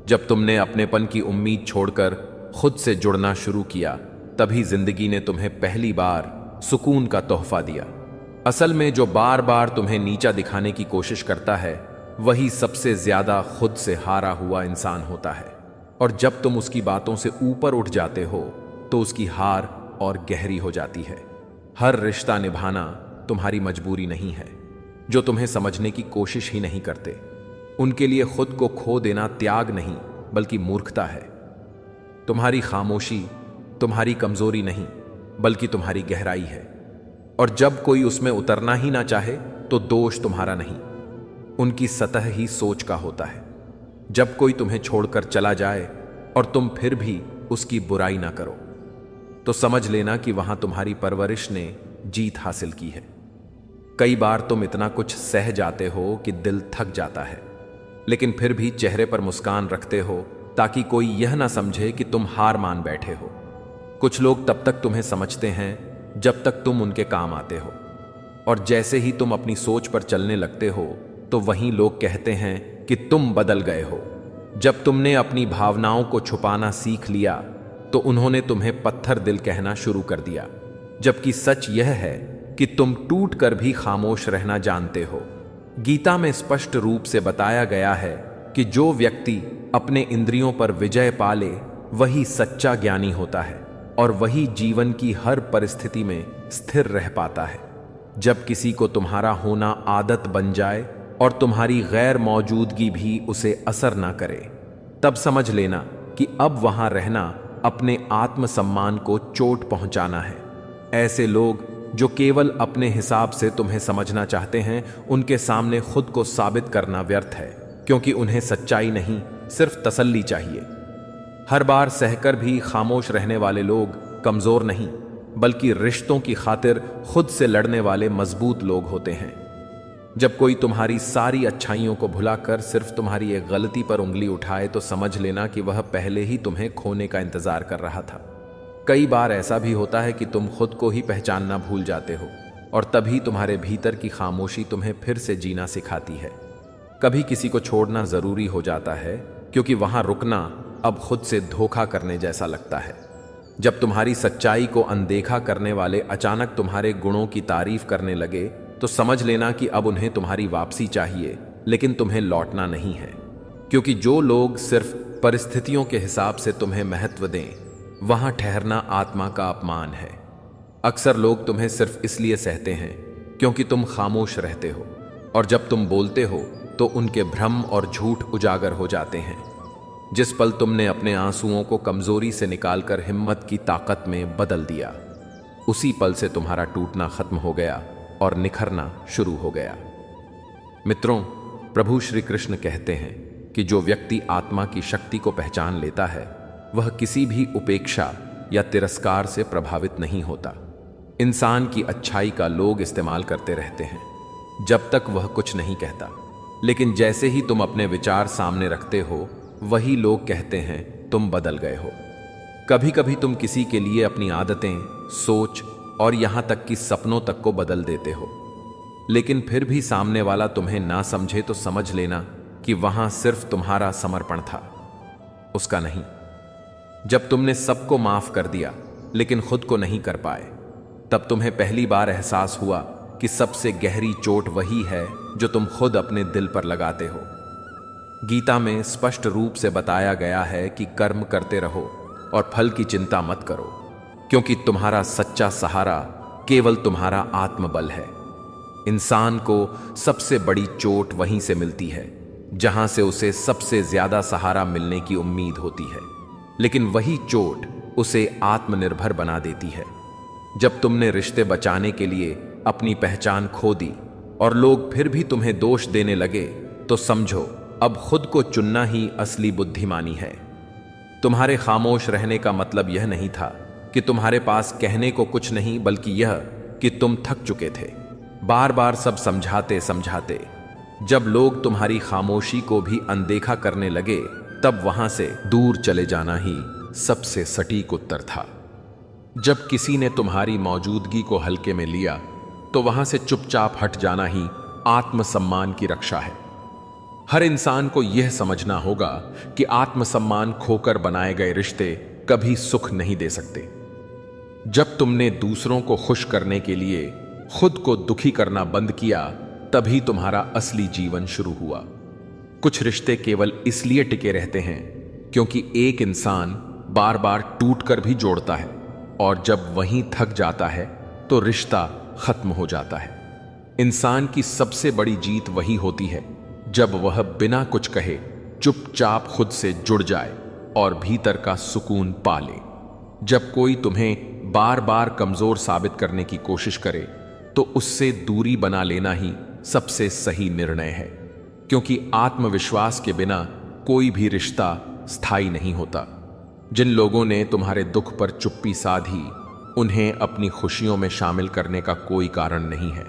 जब तुमने अपनेपन की उम्मीद छोड़कर खुद से जुड़ना शुरू किया, तभी जिंदगी ने तुम्हें पहली बार सुकून का तोहफा दिया। असल में जो बार बार तुम्हें नीचा दिखाने की कोशिश करता है वही सबसे ज्यादा खुद से हारा हुआ इंसान होता है, और जब तुम उसकी बातों से ऊपर उठ जाते हो तो उसकी हार और गहरी हो जाती है। हर रिश्ता निभाना तुम्हारी मजबूरी नहीं है। जो तुम्हें समझने की कोशिश ही नहीं करते उनके लिए खुद को खो देना त्याग नहीं बल्कि मूर्खता है। तुम्हारी खामोशी तुम्हारी कमजोरी नहीं बल्कि तुम्हारी गहराई है, और जब कोई उसमें उतरना ही ना चाहे तो दोष तुम्हारा नहीं, उनकी सतह ही सोच का होता है। जब कोई तुम्हें छोड़कर चला जाए और तुम फिर भी उसकी बुराई ना करो तो समझ लेना कि वहां तुम्हारी परवरिश ने जीत हासिल की है। कई बार तुम इतना कुछ सह जाते हो कि दिल थक जाता है, लेकिन फिर भी चेहरे पर मुस्कान रखते हो ताकि कोई यह ना समझे कि तुम हार मान बैठे हो। कुछ लोग तब तक तुम्हें समझते हैं जब तक तुम उनके काम आते हो, और जैसे ही तुम अपनी सोच पर चलने लगते हो तो वहीं लोग कहते हैं कि तुम बदल गए हो। जब तुमने अपनी भावनाओं को छुपाना सीख लिया तो उन्होंने तुम्हें पत्थर दिल कहना शुरू कर दिया, जबकि सच यह है कि तुम टूट कर भी खामोश रहना जानते हो। गीता में स्पष्ट रूप से बताया गया है कि जो व्यक्ति अपने इंद्रियों पर विजय पाले वही सच्चा ज्ञानी होता है, और वही जीवन की हर परिस्थिति में स्थिर रह पाता है। जब किसी को तुम्हारा होना आदत बन जाए और तुम्हारी गैर मौजूदगी भी उसे असर ना करे, तब समझ लेना कि अब वहां रहना अपने आत्मसम्मान को चोट पहुंचाना है। ऐसे लोग जो केवल अपने हिसाब से तुम्हें समझना चाहते हैं, उनके सामने खुद को साबित करना व्यर्थ है, क्योंकि उन्हें सच्चाई नहीं सिर्फ तसल्ली चाहिए। हर बार सहकर भी खामोश रहने वाले लोग कमजोर नहीं बल्कि रिश्तों की खातिर खुद से लड़ने वाले मजबूत लोग होते हैं। जब कोई तुम्हारी सारी अच्छाइयों को भुलाकर सिर्फ तुम्हारी एक गलती पर उंगली उठाए तो समझ लेना कि वह पहले ही तुम्हें खोने का इंतजार कर रहा था। कई बार ऐसा भी होता है कि तुम खुद को ही पहचानना भूल जाते हो, और तभी तुम्हारे भीतर की खामोशी तुम्हें फिर से जीना सिखाती है। कभी किसी को छोड़ना जरूरी हो जाता है, क्योंकि वहां रुकना अब खुद से धोखा करने जैसा लगता है। जब तुम्हारी सच्चाई को अनदेखा करने वाले अचानक तुम्हारे गुणों की तारीफ करने लगे तो समझ लेना कि अब उन्हें तुम्हारी वापसी चाहिए, लेकिन तुम्हें लौटना नहीं है। क्योंकि जो लोग सिर्फ परिस्थितियों के हिसाब से तुम्हें महत्व दें, वहां ठहरना आत्मा का अपमान है। अक्सर लोग तुम्हें सिर्फ इसलिए सहते हैं क्योंकि तुम खामोश रहते हो, और जब तुम बोलते हो तो उनके भ्रम और झूठ उजागर हो जाते हैं। जिस पल तुमने अपने आंसुओं को कमजोरी से निकालकर हिम्मत की ताकत में बदल दिया, उसी पल से तुम्हारा टूटना खत्म हो गया और निखरना शुरू हो गया। मित्रों, प्रभु श्री कृष्ण कहते हैं कि जो व्यक्ति आत्मा की शक्ति को पहचान लेता है वह किसी भी उपेक्षा या तिरस्कार से प्रभावित नहीं होता। इंसान की अच्छाई का लोग इस्तेमाल करते रहते हैं जब तक वह कुछ नहीं कहता, लेकिन जैसे ही तुम अपने विचार सामने रखते हो वही लोग कहते हैं तुम बदल गए हो। कभी कभी तुम किसी के लिए अपनी आदतें, सोच और यहां तक कि सपनों तक को बदल देते हो, लेकिन फिर भी सामने वाला तुम्हें ना समझे तो समझ लेना कि वहां सिर्फ तुम्हारा समर्पण था, उसका नहीं। जब तुमने सबको माफ कर दिया लेकिन खुद को नहीं कर पाए, तब तुम्हें पहली बार एहसास हुआ कि सबसे गहरी चोट वही है जो तुम खुद अपने दिल पर लगाते हो। गीता में स्पष्ट रूप से बताया गया है कि कर्म करते रहो और फल की चिंता मत करो, क्योंकि तुम्हारा सच्चा सहारा केवल तुम्हारा आत्मबल है। इंसान को सबसे बड़ी चोट वहीं से मिलती है जहां से उसे सबसे ज्यादा सहारा मिलने की उम्मीद होती है, लेकिन वही चोट उसे आत्मनिर्भर बना देती है। जब तुमने रिश्ते बचाने के लिए अपनी पहचान खो दी और लोग फिर भी तुम्हें दोष देने लगे, तो समझो अब खुद को चुनना ही असली बुद्धिमानी है। तुम्हारे खामोश रहने का मतलब यह नहीं था कि तुम्हारे पास कहने को कुछ नहीं, बल्कि यह कि तुम थक चुके थे। बार बार सब समझाते समझाते जब लोग तुम्हारी खामोशी को भी अनदेखा करने लगे, तब वहां से दूर चले जाना ही सबसे सटीक उत्तर था। जब किसी ने तुम्हारी मौजूदगी को हल्के में लिया, तो वहां से चुपचाप हट जाना ही आत्मसम्मान की रक्षा है। हर इंसान को यह समझना होगा कि आत्मसम्मान खोकर बनाए गए रिश्ते कभी सुख नहीं दे सकते। जब तुमने दूसरों को खुश करने के लिए खुद को दुखी करना बंद किया, तभी तुम्हारा असली जीवन शुरू हुआ। कुछ रिश्ते केवल इसलिए टिके रहते हैं क्योंकि एक इंसान बार बार टूट कर भी जोड़ता है, और जब वहीं थक जाता है तो रिश्ता खत्म हो जाता है। इंसान की सबसे बड़ी जीत वही होती है जब वह बिना कुछ कहे चुपचाप खुद से जुड़ जाए और भीतर का सुकून पा ले। जब कोई तुम्हें बार बार कमजोर साबित करने की कोशिश करे, तो उससे दूरी बना लेना ही सबसे सही निर्णय है, क्योंकि आत्मविश्वास के बिना कोई भी रिश्ता स्थायी नहीं होता। जिन लोगों ने तुम्हारे दुख पर चुप्पी साधी, उन्हें अपनी खुशियों में शामिल करने का कोई कारण नहीं है।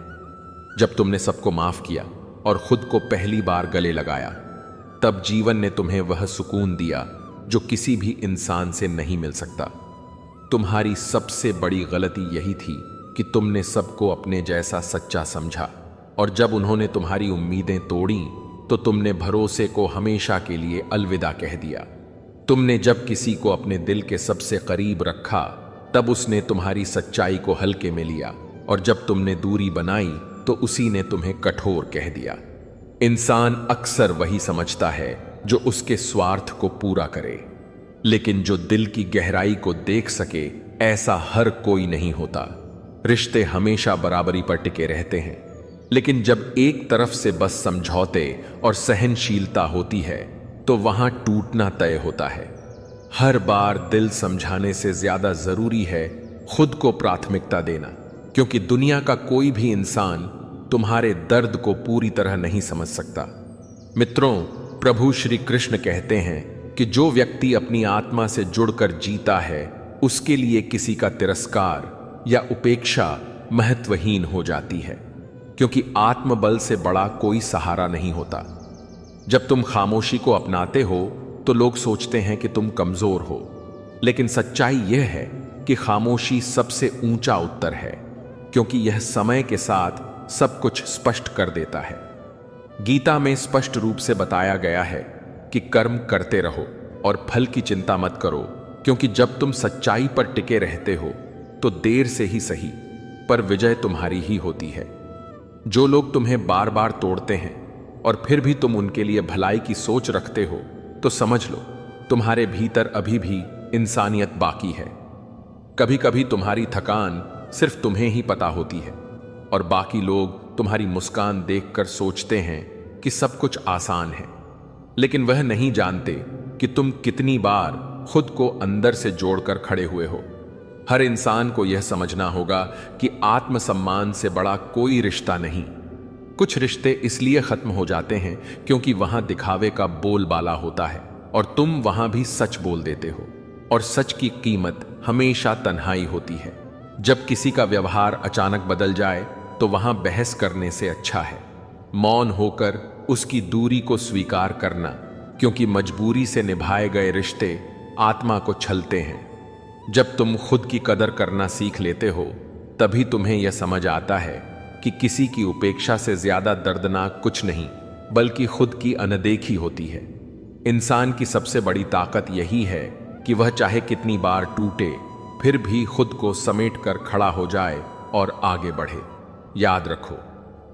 जब तुमने सबको माफ किया और खुद को पहली बार गले लगाया, तब जीवन ने तुम्हें वह सुकून दिया जो किसी भी इंसान से नहीं मिल सकता। तुम्हारी सबसे बड़ी गलती यही थी कि तुमने सबको अपने जैसा सच्चा समझा, और जब उन्होंने तुम्हारी उम्मीदें तोड़ी, तो तुमने भरोसे को हमेशा के लिए अलविदा कह दिया। तुमने जब किसी को अपने दिल के सबसे करीब रखा, तब उसने तुम्हारी सच्चाई को हल्के में लिया, और जब तुमने दूरी बनाई तो उसी ने तुम्हें कठोर कह दिया। इंसान अक्सर वही समझता है जो उसके स्वार्थ को पूरा करे, लेकिन जो दिल की गहराई को देख सके, ऐसा हर कोई नहीं होता। रिश्ते हमेशा बराबरी पर टिके रहते हैं, लेकिन जब एक तरफ से बस समझौते और सहनशीलता होती है, तो वहां टूटना तय होता है। हर बार दिल समझाने से ज्यादा जरूरी है खुद को प्राथमिकता देना, क्योंकि दुनिया का कोई भी इंसान तुम्हारे दर्द को पूरी तरह नहीं समझ सकता। मित्रों, प्रभु श्री कृष्ण कहते हैं कि जो व्यक्ति अपनी आत्मा से जुड़कर जीता है, उसके लिए किसी का तिरस्कार या उपेक्षा महत्वहीन हो जाती है, क्योंकि आत्मबल से बड़ा कोई सहारा नहीं होता। जब तुम खामोशी को अपनाते हो, तो लोग सोचते हैं कि तुम कमजोर हो, लेकिन सच्चाई यह है कि खामोशी सबसे ऊंचा उत्तर है, क्योंकि यह समय के साथ सब कुछ स्पष्ट कर देता है। गीता में स्पष्ट रूप से बताया गया है कि कर्म करते रहो और फल की चिंता मत करो, क्योंकि जब तुम सच्चाई पर टिके रहते हो, तो देर से ही सही, पर विजय तुम्हारी ही होती है। जो लोग तुम्हें बार बार तोड़ते हैं और फिर भी तुम उनके लिए भलाई की सोच रखते हो, तो समझ लो तुम्हारे भीतर अभी भी इंसानियत बाकी है। कभी कभी तुम्हारी थकान सिर्फ तुम्हें ही पता होती है, और बाकी लोग तुम्हारी मुस्कान देखकर सोचते हैं कि सब कुछ आसान है, लेकिन वह नहीं जानते कि तुम कितनी बार खुद को अंदर से जोड़कर खड़े हुए हो। हर इंसान को यह समझना होगा कि आत्मसम्मान से बड़ा कोई रिश्ता नहीं। कुछ रिश्ते इसलिए खत्म हो जाते हैं क्योंकि वहां दिखावे का बोलबाला होता है, और तुम वहां भी सच बोल देते हो, और सच की कीमत हमेशा तन्हाई होती है। जब किसी का व्यवहार अचानक बदल जाए, तो वहां बहस करने से अच्छा है मौन होकर उसकी दूरी को स्वीकार करना, क्योंकि मजबूरी से निभाए गए रिश्ते आत्मा को छलते हैं। जब तुम खुद की कदर करना सीख लेते हो, तभी तुम्हें यह समझ आता है कि किसी की उपेक्षा से ज्यादा दर्दनाक कुछ नहीं, बल्कि खुद की अनदेखी होती है। इंसान की सबसे बड़ी ताकत यही है कि वह चाहे कितनी बार टूटे, फिर भी खुद को समेट कर खड़ा हो जाए और आगे बढ़े। याद रखो,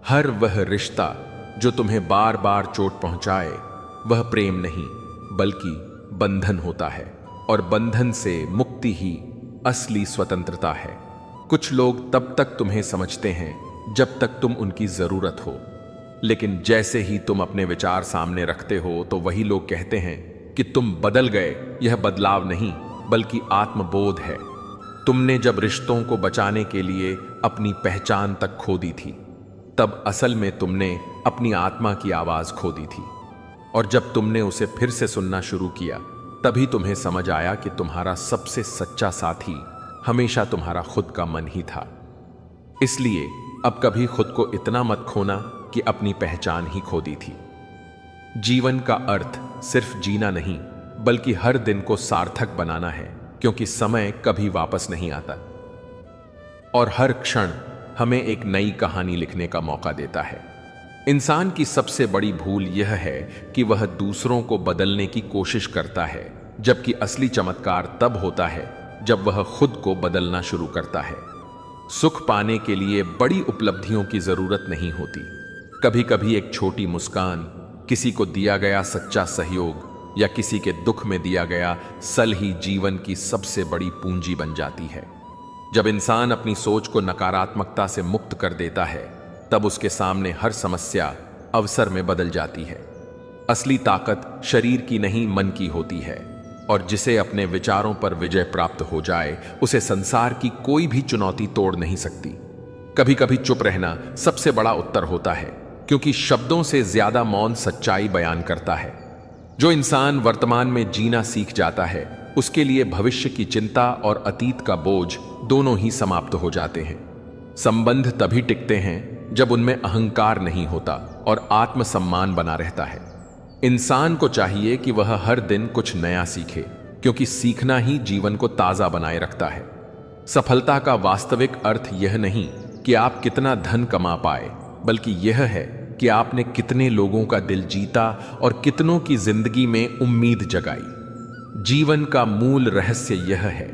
हर वह रिश्ता जो तुम्हें बार बार चोट पहुंचाए, वह प्रेम नहीं बल्कि बंधन होता है, और बंधन से मुक्ति ही असली स्वतंत्रता है। कुछ लोग तब तक तुम्हें समझते हैं जब तक तुम उनकी जरूरत हो, लेकिन जैसे ही तुम अपने विचार सामने रखते हो, तो वही लोग कहते हैं कि तुम बदल गए। यह बदलाव नहीं बल्कि आत्मबोध है। तुमने जब रिश्तों को बचाने के लिए अपनी पहचान तक खो दी थी, तब असल में तुमने अपनी आत्मा की आवाज खो दी थी, और जब तुमने उसे फिर से सुनना शुरू किया, तभी तुम्हें समझ आया कि तुम्हारा सबसे सच्चा साथी हमेशा तुम्हारा खुद का मन ही था। इसलिए अब कभी खुद को इतना मत खोना कि अपनी पहचान ही खो दी थी। जीवन का अर्थ सिर्फ जीना नहीं, बल्कि हर दिन को सार्थक बनाना है, क्योंकि समय कभी वापस नहीं आता और हर क्षण हमें एक नई कहानी लिखने का मौका देता है। इंसान की सबसे बड़ी भूल यह है कि वह दूसरों को बदलने की कोशिश करता है, जबकि असली चमत्कार तब होता है जब वह खुद को बदलना शुरू करता है। सुख पाने के लिए बड़ी उपलब्धियों की जरूरत नहीं होती। कभी कभी एक छोटी मुस्कान, किसी को दिया गया सच्चा सहयोग या किसी के दुख में दिया गया सल ही जीवन की सबसे बड़ी पूंजी बन जाती है। जब इंसान अपनी सोच को नकारात्मकता से मुक्त कर देता है, तब उसके सामने हर समस्या अवसर में बदल जाती है। असली ताकत शरीर की नहीं, मन की होती है, और जिसे अपने विचारों पर विजय प्राप्त हो जाए, उसे संसार की कोई भी चुनौती तोड़ नहीं सकती। कभी कभी चुप रहना सबसे बड़ा उत्तर होता है, क्योंकि शब्दों से ज्यादा मौन सच्चाई बयान करता है। जो इंसान वर्तमान में जीना सीख जाता है, उसके लिए भविष्य की चिंता और अतीत का बोझ दोनों ही समाप्त हो जाते हैं। संबंध तभी टिकते हैं जब उनमें अहंकार नहीं होता और आत्मसम्मान बना रहता है। इंसान को चाहिए कि वह हर दिन कुछ नया सीखे, क्योंकि सीखना ही जीवन को ताजा बनाए रखता है। सफलता का वास्तविक अर्थ यह नहीं कि आप कितना धन कमा पाए, बल्कि यह है कि आपने कितने लोगों का दिल जीता और कितनों की जिंदगी में उम्मीद जगाई। जीवन का मूल रहस्य यह है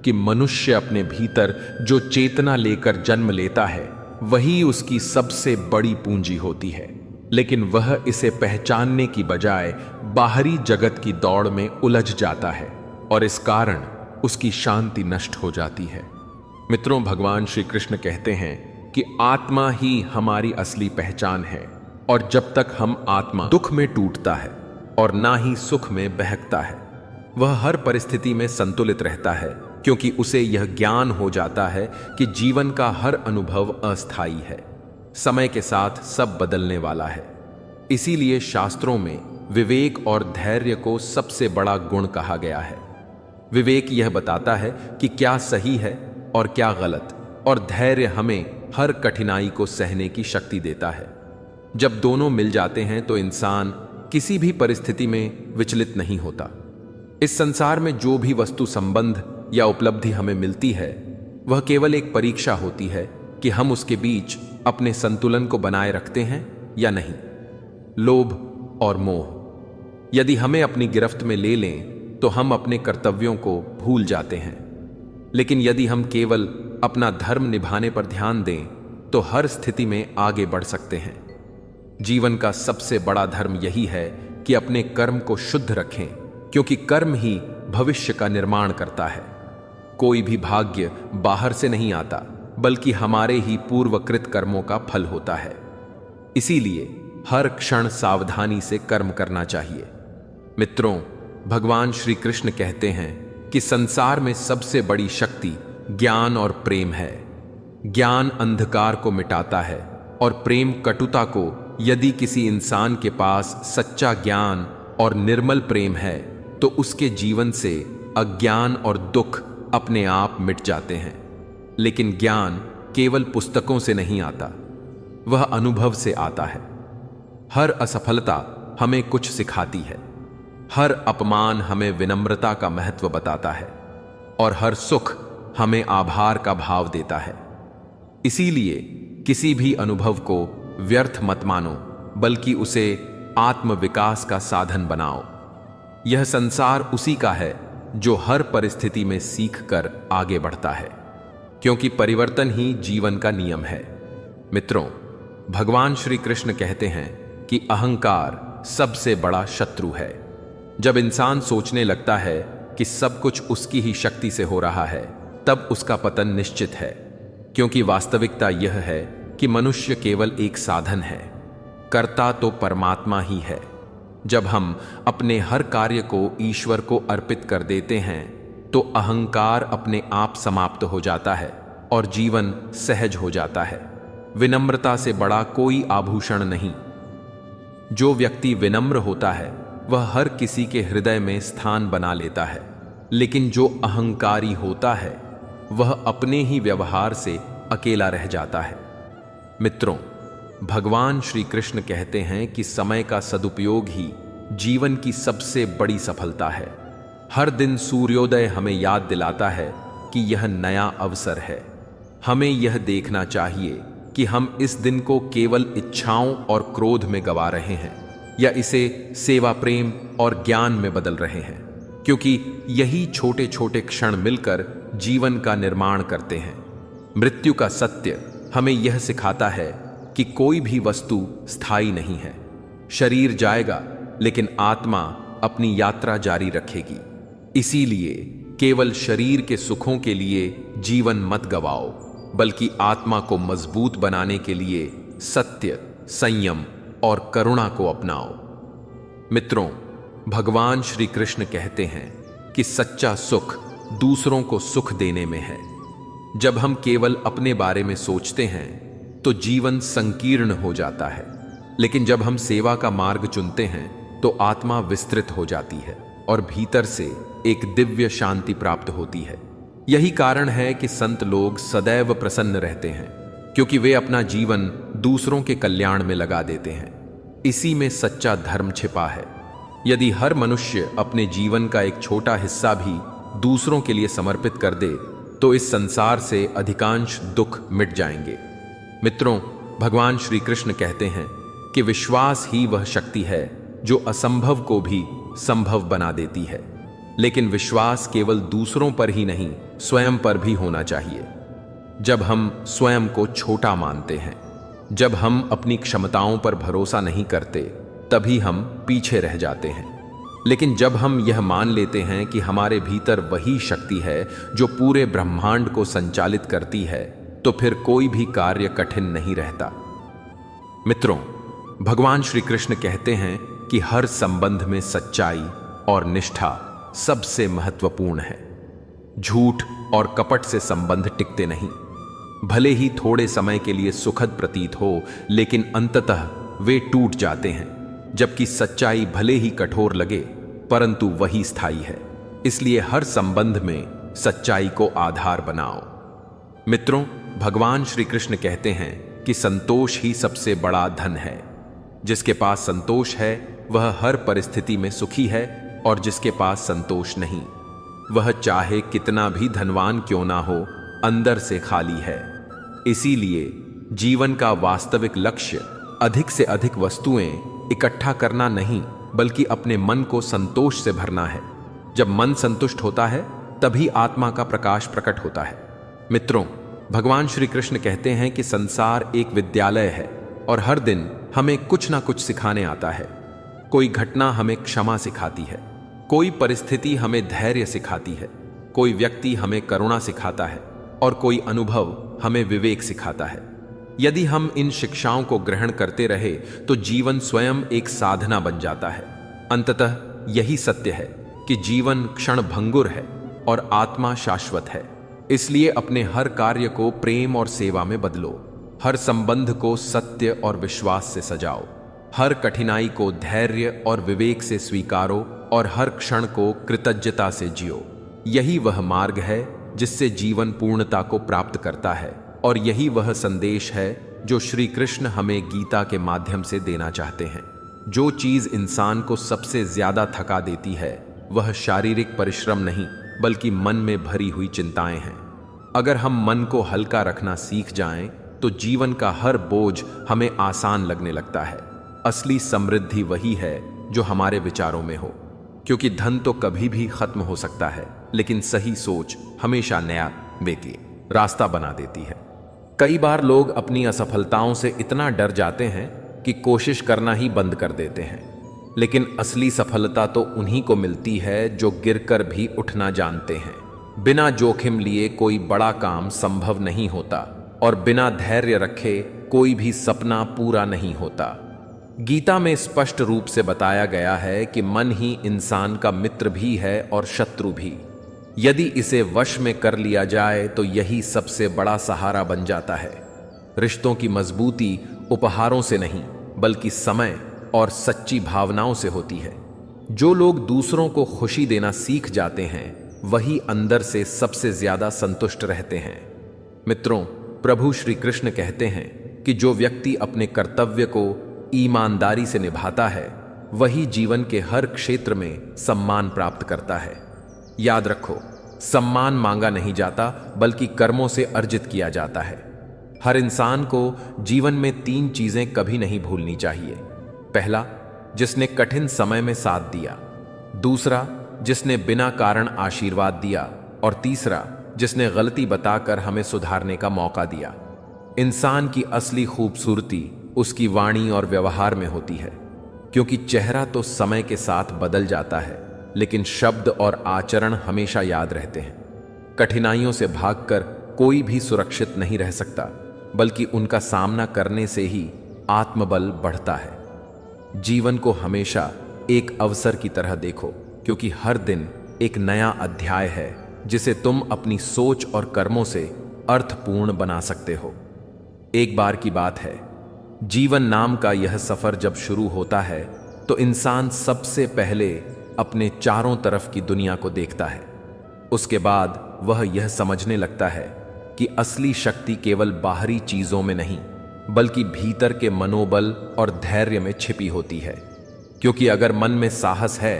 कि मनुष्य अपने भीतर जो चेतना लेकर जन्म लेता है, वही उसकी सबसे बड़ी पूंजी होती है। लेकिन वह इसे पहचानने की बजाय बाहरी जगत की दौड़ में उलझ जाता है और इस कारण उसकी शांति नष्ट हो जाती है। मित्रों, भगवान श्री कृष्ण कहते हैं कि आत्मा ही हमारी असली पहचान है, और जब तक हम आत्मा दुख में टूटता है और ना ही सुख में बहकता है, वह हर परिस्थिति में संतुलित रहता है, क्योंकि उसे यह ज्ञान हो जाता है कि जीवन का हर अनुभव अस्थायी है, समय के साथ सब बदलने वाला है। इसीलिए शास्त्रों में विवेक और धैर्य को सबसे बड़ा गुण कहा गया है। विवेक यह बताता है कि क्या सही है और क्या गलत, और धैर्य हमें हर कठिनाई को सहने की शक्ति देता है। जब दोनों मिल जाते हैं तो इंसान किसी भी परिस्थिति में विचलित नहीं होता। इस संसार में जो भी वस्तु, संबंध या उपलब्धि हमें मिलती है, वह केवल एक परीक्षा होती है कि हम उसके बीच अपने संतुलन को बनाए रखते हैं या नहीं। लोभ और मोह यदि हमें अपनी गिरफ्त में ले लें तो हम अपने कर्तव्यों को भूल जाते हैं, लेकिन यदि हम केवल अपना धर्म निभाने पर ध्यान दें तो हर स्थिति में आगे बढ़ सकते हैं। जीवन का सबसे बड़ा धर्म यही है कि अपने कर्म को शुद्ध रखें, क्योंकि कर्म ही भविष्य का निर्माण करता है। कोई भी भाग्य बाहर से नहीं आता, बल्कि हमारे ही पूर्वकृत कर्मों का फल होता है। इसीलिए हर क्षण सावधानी से कर्म करना चाहिए। मित्रों, भगवान श्री कृष्ण कहते हैं कि संसार में सबसे बड़ी शक्ति ज्ञान और प्रेम है। ज्ञान अंधकार को मिटाता है और प्रेम कटुता को। यदि किसी इंसान के पास सच्चा ज्ञान और निर्मल प्रेम है तो उसके जीवन से अज्ञान और दुख अपने आप मिट जाते हैं। लेकिन ज्ञान केवल पुस्तकों से नहीं आता, वह अनुभव से आता है। हर असफलता हमें कुछ सिखाती है, हर अपमान हमें विनम्रता का महत्व बताता है, और हर सुख हमें आभार का भाव देता है। इसीलिए किसी भी अनुभव को व्यर्थ मत मानो, बल्कि उसे आत्मविकास का साधन बनाओ। यह संसार उसी का है जो हर परिस्थिति में सीख कर आगे बढ़ता है, क्योंकि परिवर्तन ही जीवन का नियम है। मित्रों, भगवान श्री कृष्ण कहते हैं कि अहंकार सबसे बड़ा शत्रु है। जब इंसान सोचने लगता है कि सब कुछ उसकी ही शक्ति से हो रहा है, तब उसका पतन निश्चित है, क्योंकि वास्तविकता यह है कि मनुष्य केवल एक साधन है, कर्ता तो परमात्मा ही है। जब हम अपने हर कार्य को ईश्वर को अर्पित कर देते हैं तो अहंकार अपने आप समाप्त हो जाता है और जीवन सहज हो जाता है। विनम्रता से बड़ा कोई आभूषण नहीं। जो व्यक्ति विनम्र होता है वह हर किसी के हृदय में स्थान बना लेता है, लेकिन जो अहंकारी होता है वह अपने ही व्यवहार से अकेला रह जाता है। मित्रों, भगवान श्री कृष्ण कहते हैं कि समय का सदुपयोग ही जीवन की सबसे बड़ी सफलता है। हर दिन सूर्योदय हमें याद दिलाता है कि यह नया अवसर है। हमें यह देखना चाहिए कि हम इस दिन को केवल इच्छाओं और क्रोध में गवा रहे हैं या इसे सेवा, प्रेम और ज्ञान में बदल रहे हैं, क्योंकि यही छोटे छोटे क्षण मिलकर जीवन का निर्माण करते हैं। मृत्यु का सत्य हमें यह सिखाता है कि कोई भी वस्तु स्थायी नहीं है। शरीर जाएगा लेकिन आत्मा अपनी यात्रा जारी रखेगी। इसीलिए केवल शरीर के सुखों के लिए जीवन मत गवाओ, बल्कि आत्मा को मजबूत बनाने के लिए सत्य, संयम और करुणा को अपनाओ। मित्रों, भगवान श्री कृष्ण कहते हैं कि सच्चा सुख दूसरों को सुख देने में है। जब हम केवल अपने बारे में सोचते हैं तो जीवन संकीर्ण हो जाता है, लेकिन जब हम सेवा का मार्ग चुनते हैं तो आत्मा विस्तृत हो जाती है और भीतर से एक दिव्य शांति प्राप्त होती है। यही कारण है कि संत लोग सदैव प्रसन्न रहते हैं, क्योंकि वे अपना जीवन दूसरों के कल्याण में लगा देते हैं। इसी में सच्चा धर्म छिपा है। यदि हर मनुष्य अपने जीवन का एक छोटा हिस्सा भी दूसरों के लिए समर्पित कर दे तो इस संसार से अधिकांश दुख मिट जाएंगे। मित्रों, भगवान श्री कृष्ण कहते हैं कि विश्वास ही वह शक्ति है जो असंभव को भी संभव बना देती है। लेकिन विश्वास केवल दूसरों पर ही नहीं, स्वयं पर भी होना चाहिए। जब हम स्वयं को छोटा मानते हैं, जब हम अपनी क्षमताओं पर भरोसा नहीं करते, तभी हम पीछे रह जाते हैं। लेकिन जब हम यह मान लेते हैं कि हमारे भीतर वही शक्ति है जो पूरे ब्रह्मांड को संचालित करती है, तो फिर कोई भी कार्य कठिन नहीं रहता। मित्रों, भगवान श्री कृष्ण कहते हैं कि हर संबंध में सच्चाई और निष्ठा सबसे महत्वपूर्ण है। झूठ और कपट से संबंध टिकते नहीं। भले ही थोड़े समय के लिए सुखद प्रतीत हो, लेकिन अंततः वे टूट जाते हैं। जबकि सच्चाई भले ही कठोर लगे, परंतु वही स्थायी है। इसलिए हर संबंध में सच्चाई को आधार बनाओ। मित्रों, भगवान श्री कृष्ण कहते हैं कि संतोष ही सबसे बड़ा धन है। जिसके पास संतोष है वह हर परिस्थिति में सुखी है, और जिसके पास संतोष नहीं, वह चाहे कितना भी धनवान क्यों ना हो, अंदर से खाली है। इसीलिए जीवन का वास्तविक लक्ष्य अधिक से अधिक वस्तुएं इकट्ठा करना नहीं, बल्कि अपने मन को संतोष से भरना है। जब मन संतुष्ट होता है तभी आत्मा का प्रकाश प्रकट होता है। मित्रों, भगवान श्री कृष्ण कहते हैं कि संसार एक विद्यालय है और हर दिन हमें कुछ ना कुछ सिखाने आता है। कोई घटना हमें क्षमा सिखाती है, कोई परिस्थिति हमें धैर्य सिखाती है, कोई व्यक्ति हमें करुणा सिखाता है और कोई अनुभव हमें विवेक सिखाता है। यदि हम इन शिक्षाओं को ग्रहण करते रहे तो जीवन स्वयं एक साधना बन जाता है। अंततः यही सत्य है कि जीवन क्षण भंगुर है और आत्मा शाश्वत है। इसलिए अपने हर कार्य को प्रेम और सेवा में बदलो, हर संबंध को सत्य और विश्वास से सजाओ, हर कठिनाई को धैर्य और विवेक से स्वीकारो और हर क्षण को कृतज्ञता से जियो। यही वह मार्ग है जिससे जीवन पूर्णता को प्राप्त करता है, और यही वह संदेश है जो श्री कृष्ण हमें गीता के माध्यम से देना चाहते हैं। जो चीज इंसान को सबसे ज्यादा थका देती है वह शारीरिक परिश्रम नहीं, बल्कि मन में भरी हुई चिंताएं हैं। अगर हम मन को हल्का रखना सीख जाएं तो जीवन का हर बोझ हमें आसान लगने लगता है। असली समृद्धि वही है जो हमारे विचारों में हो, क्योंकि धन तो कभी भी खत्म हो सकता है, लेकिन सही सोच हमेशा नया बेके रास्ता बना देती है। कई बार लोग अपनी असफलताओं से इतना डर जाते हैं कि कोशिश करना ही बंद कर देते हैं, लेकिन असली सफलता तो उन्हीं को मिलती है जो गिरकर भी उठना जानते हैं। बिना जोखिम लिए कोई बड़ा काम संभव नहीं होता, और बिना धैर्य रखे कोई भी सपना पूरा नहीं होता। गीता में स्पष्ट रूप से बताया गया है कि मन ही इंसान का मित्र भी है और शत्रु भी। यदि इसे वश में कर लिया जाए तो यही सबसे बड़ा सहारा बन जाता है। रिश्तों की मजबूती उपहारों से नहीं, बल्कि समय और सच्ची भावनाओं से होती है। जो लोग दूसरों को खुशी देना सीख जाते हैं वही अंदर से सबसे ज्यादा संतुष्ट रहते हैं। मित्रों, प्रभु श्री कृष्ण कहते हैं कि जो व्यक्ति अपने कर्तव्य को ईमानदारी से निभाता है वही जीवन के हर क्षेत्र में सम्मान प्राप्त करता है। याद रखो, सम्मान मांगा नहीं जाता बल्कि कर्मों से अर्जित किया जाता है। हर इंसान को जीवन में 3 चीजें कभी नहीं भूलनी चाहिए। पहला, जिसने कठिन समय में साथ दिया। दूसरा, जिसने बिना कारण आशीर्वाद दिया। और तीसरा, जिसने गलती बताकर हमें सुधारने का मौका दिया। इंसान की असली खूबसूरती उसकी वाणी और व्यवहार में होती है, क्योंकि चेहरा तो समय के साथ बदल जाता है, लेकिन शब्द और आचरण हमेशा याद रहते हैं। कठिनाइयों से भागकर कोई भी सुरक्षित नहीं रह सकता, बल्कि उनका सामना करने से ही आत्मबल बढ़ता है। जीवन को हमेशा एक अवसर की तरह देखो, क्योंकि हर दिन एक नया अध्याय है जिसे तुम अपनी सोच और कर्मों से अर्थपूर्ण बना सकते हो। एक बार की बात है, जीवन नाम का यह सफर जब शुरू होता है तो इंसान सबसे पहले अपने चारों तरफ की दुनिया को देखता है। उसके बाद वह यह समझने लगता है कि असली शक्ति केवल बाहरी चीजों में नहीं, बल्कि भीतर के मनोबल और धैर्य में छिपी होती है। क्योंकि अगर मन में साहस है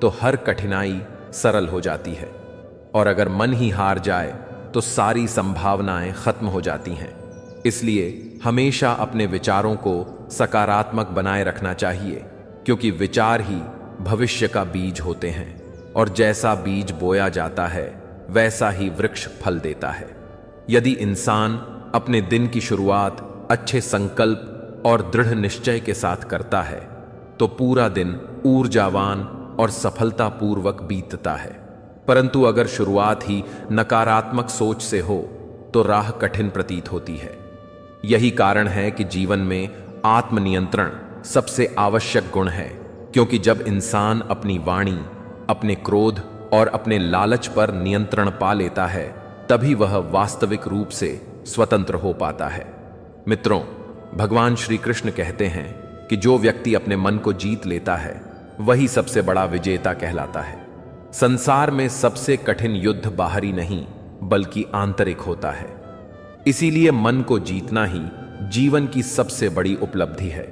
तो हर कठिनाई सरल हो जाती है, और अगर मन ही हार जाए तो सारी संभावनाएं खत्म हो जाती हैं। इसलिए हमेशा अपने विचारों को सकारात्मक बनाए रखना चाहिए, क्योंकि विचार ही भविष्य का बीज होते हैं, और जैसा बीज बोया जाता है वैसा ही वृक्ष फल देता है। यदि इंसान अपने दिन की शुरुआत अच्छे संकल्प और दृढ़ निश्चय के साथ करता है तो पूरा दिन ऊर्जावान और सफलतापूर्वक बीतता है। परंतु अगर शुरुआत ही नकारात्मक सोच से हो तो राह कठिन प्रतीत होती है। यही कारण है कि जीवन में आत्मनियंत्रण सबसे आवश्यक गुण है, क्योंकि जब इंसान अपनी वाणी, अपने क्रोध और अपने लालच पर नियंत्रण पा लेता है तभी वह वास्तविक रूप से स्वतंत्र हो पाता है। मित्रों, भगवान श्री कृष्ण कहते हैं कि जो व्यक्ति अपने मन को जीत लेता है वही सबसे बड़ा विजेता कहलाता है। संसार में सबसे कठिन युद्ध बाहरी नहीं बल्कि आंतरिक होता है। इसीलिए मन को जीतना ही जीवन की सबसे बड़ी उपलब्धि है।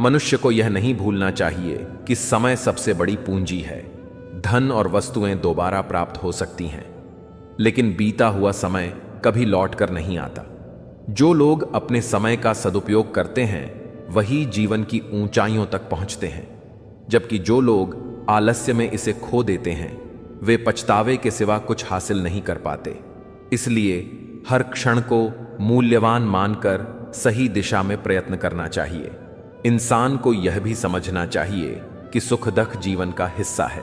मनुष्य को यह नहीं भूलना चाहिए कि समय सबसे बड़ी पूंजी है। धन और वस्तुएं दोबारा प्राप्त हो सकती हैं, लेकिन बीता हुआ समय कभी लौट कर नहीं आता। जो लोग अपने समय का सदुपयोग करते हैं वही जीवन की ऊंचाइयों तक पहुंचते हैं, जबकि जो लोग आलस्य में इसे खो देते हैं वे पछतावे के सिवा कुछ हासिल नहीं कर पाते। इसलिए हर क्षण को मूल्यवान मानकर सही दिशा में प्रयत्न करना चाहिए। इंसान को यह भी समझना चाहिए कि सुख दुख जीवन का हिस्सा है।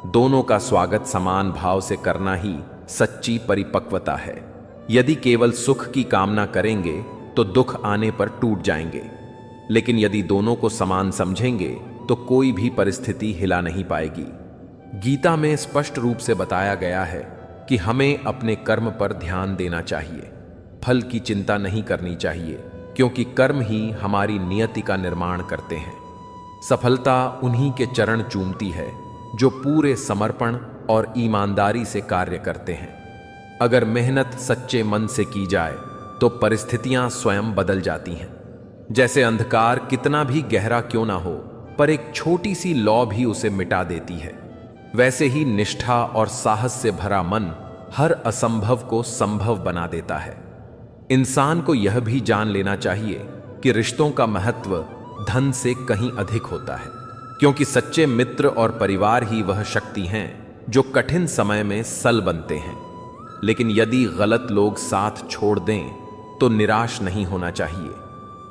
दोनों का स्वागत समान भाव से करना ही सच्ची परिपक्वता है। यदि केवल सुख की कामना करेंगे तो दुख आने पर टूट जाएंगे, लेकिन यदि दोनों को समान समझेंगे तो कोई भी परिस्थिति हिला नहीं पाएगी। गीता में स्पष्ट रूप से बताया गया है कि हमें अपने कर्म पर ध्यान देना चाहिए, फल की चिंता नहीं करनी चाहिए, क्योंकि कर्म ही हमारी नियति का निर्माण करते हैं। सफलता उन्हीं के चरण चूमती है जो पूरे समर्पण और ईमानदारी से कार्य करते हैं। अगर मेहनत सच्चे मन से की जाए तो परिस्थितियां स्वयं बदल जाती हैं। जैसे अंधकार कितना भी गहरा क्यों ना हो, पर एक छोटी सी लौ भी उसे मिटा देती है, वैसे ही निष्ठा और साहस से भरा मन हर असंभव को संभव बना देता है। इंसान को यह भी जान लेना चाहिए कि रिश्तों का महत्व धन से कहीं अधिक होता है, क्योंकि सच्चे मित्र और परिवार ही वह शक्ति हैं जो कठिन समय में सल बनते हैं। लेकिन यदि गलत लोग साथ छोड़ दें तो निराश नहीं होना चाहिए,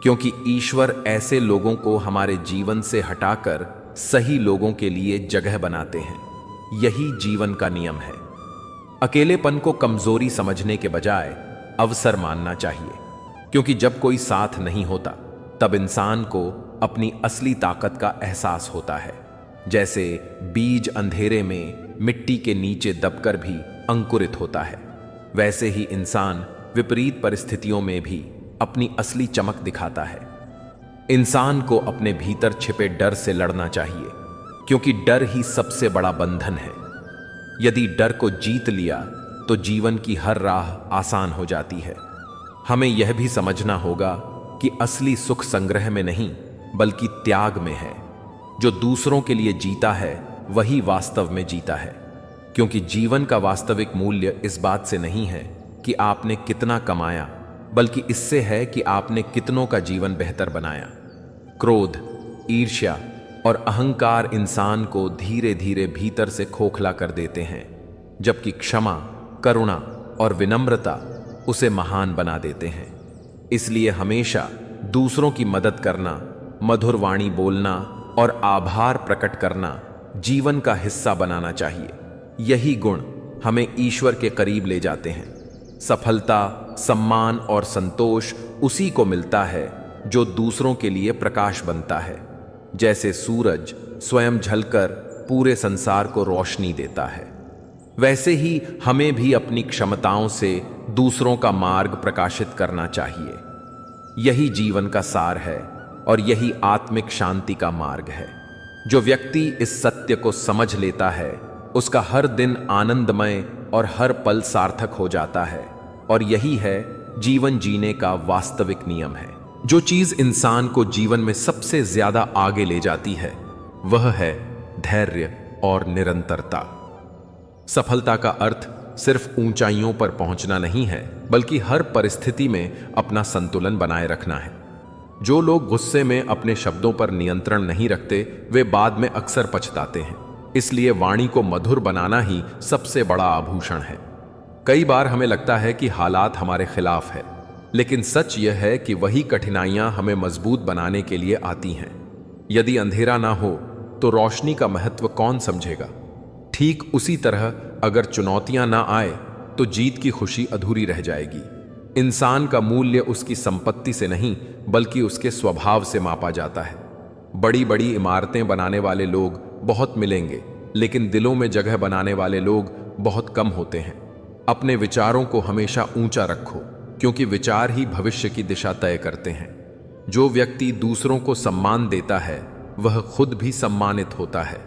क्योंकि ईश्वर ऐसे लोगों को हमारे जीवन से हटाकर सही लोगों के लिए जगह बनाते हैं। यही जीवन का नियम है। अकेलेपन को कमजोरी समझने के बजाय अवसर मानना चाहिए, क्योंकि जब कोई साथ नहीं होता तब इंसान को अपनी असली ताकत का एहसास होता है। जैसे बीज अंधेरे में मिट्टी के नीचे दबकर भी अंकुरित होता है, वैसे ही इंसान विपरीत परिस्थितियों में भी अपनी असली चमक दिखाता है। इंसान को अपने भीतर छिपे डर से लड़ना चाहिए, क्योंकि डर ही सबसे बड़ा बंधन है। यदि डर को जीत लिया तो जीवन की हर राह आसान हो जाती है। हमें यह भी समझना होगा कि असली सुख संग्रह में नहीं बल्कि त्याग में है। जो दूसरों के लिए जीता है वही वास्तव में जीता है, क्योंकि जीवन का वास्तविक मूल्य इस बात से नहीं है कि आपने कितना कमाया, बल्कि इससे है कि आपने कितनों का जीवन बेहतर बनाया। क्रोध, ईर्ष्या और अहंकार इंसान को धीरे धीरे भीतर से खोखला कर देते हैं, जबकि क्षमा, करुणा और विनम्रता उसे महान बना देते हैं। इसलिए हमेशा दूसरों की मदद करना, मधुर वाणी बोलना और आभार प्रकट करना जीवन का हिस्सा बनाना चाहिए। यही गुण हमें ईश्वर के करीब ले जाते हैं। सफलता, सम्मान और संतोष उसी को मिलता है जो दूसरों के लिए प्रकाश बनता है। जैसे सूरज स्वयं झलकर पूरे संसार को रोशनी देता है, वैसे ही हमें भी अपनी क्षमताओं से दूसरों का मार्ग प्रकाशित करना चाहिए। यही जीवन का सार है और यही आत्मिक शांति का मार्ग है। जो व्यक्ति इस सत्य को समझ लेता है, उसका हर दिन आनंदमय और हर पल सार्थक हो जाता है। और यही है जीवन जीने का वास्तविक नियम है। जो चीज इंसान को जीवन में सबसे ज्यादा आगे ले जाती है वह है धैर्य और निरंतरता। सफलता का अर्थ सिर्फ ऊंचाइयों पर पहुंचना नहीं है, बल्कि हर परिस्थिति में अपना संतुलन बनाए रखना है। जो लोग गुस्से में अपने शब्दों पर नियंत्रण नहीं रखते, वे बाद में अक्सर पछताते हैं। इसलिए वाणी को मधुर बनाना ही सबसे बड़ा आभूषण है। कई बार हमें लगता है कि हालात हमारे खिलाफ है, लेकिन सच यह है कि वही कठिनाइयां हमें मजबूत बनाने के लिए आती हैं। यदि अंधेरा ना हो तो रोशनी का महत्व कौन समझेगा? ठीक उसी तरह अगर चुनौतियां ना आए तो जीत की खुशी अधूरी रह जाएगी। इंसान का मूल्य उसकी संपत्ति से नहीं बल्कि उसके स्वभाव से मापा जाता है। बड़ी बड़ी इमारतें बनाने वाले लोग बहुत मिलेंगे, लेकिन दिलों में जगह बनाने वाले लोग बहुत कम होते हैं। अपने विचारों को हमेशा ऊंचा रखो, क्योंकि विचार ही भविष्य की दिशा तय करते हैं। जो व्यक्ति दूसरों को सम्मान देता है वह खुद भी सम्मानित होता है।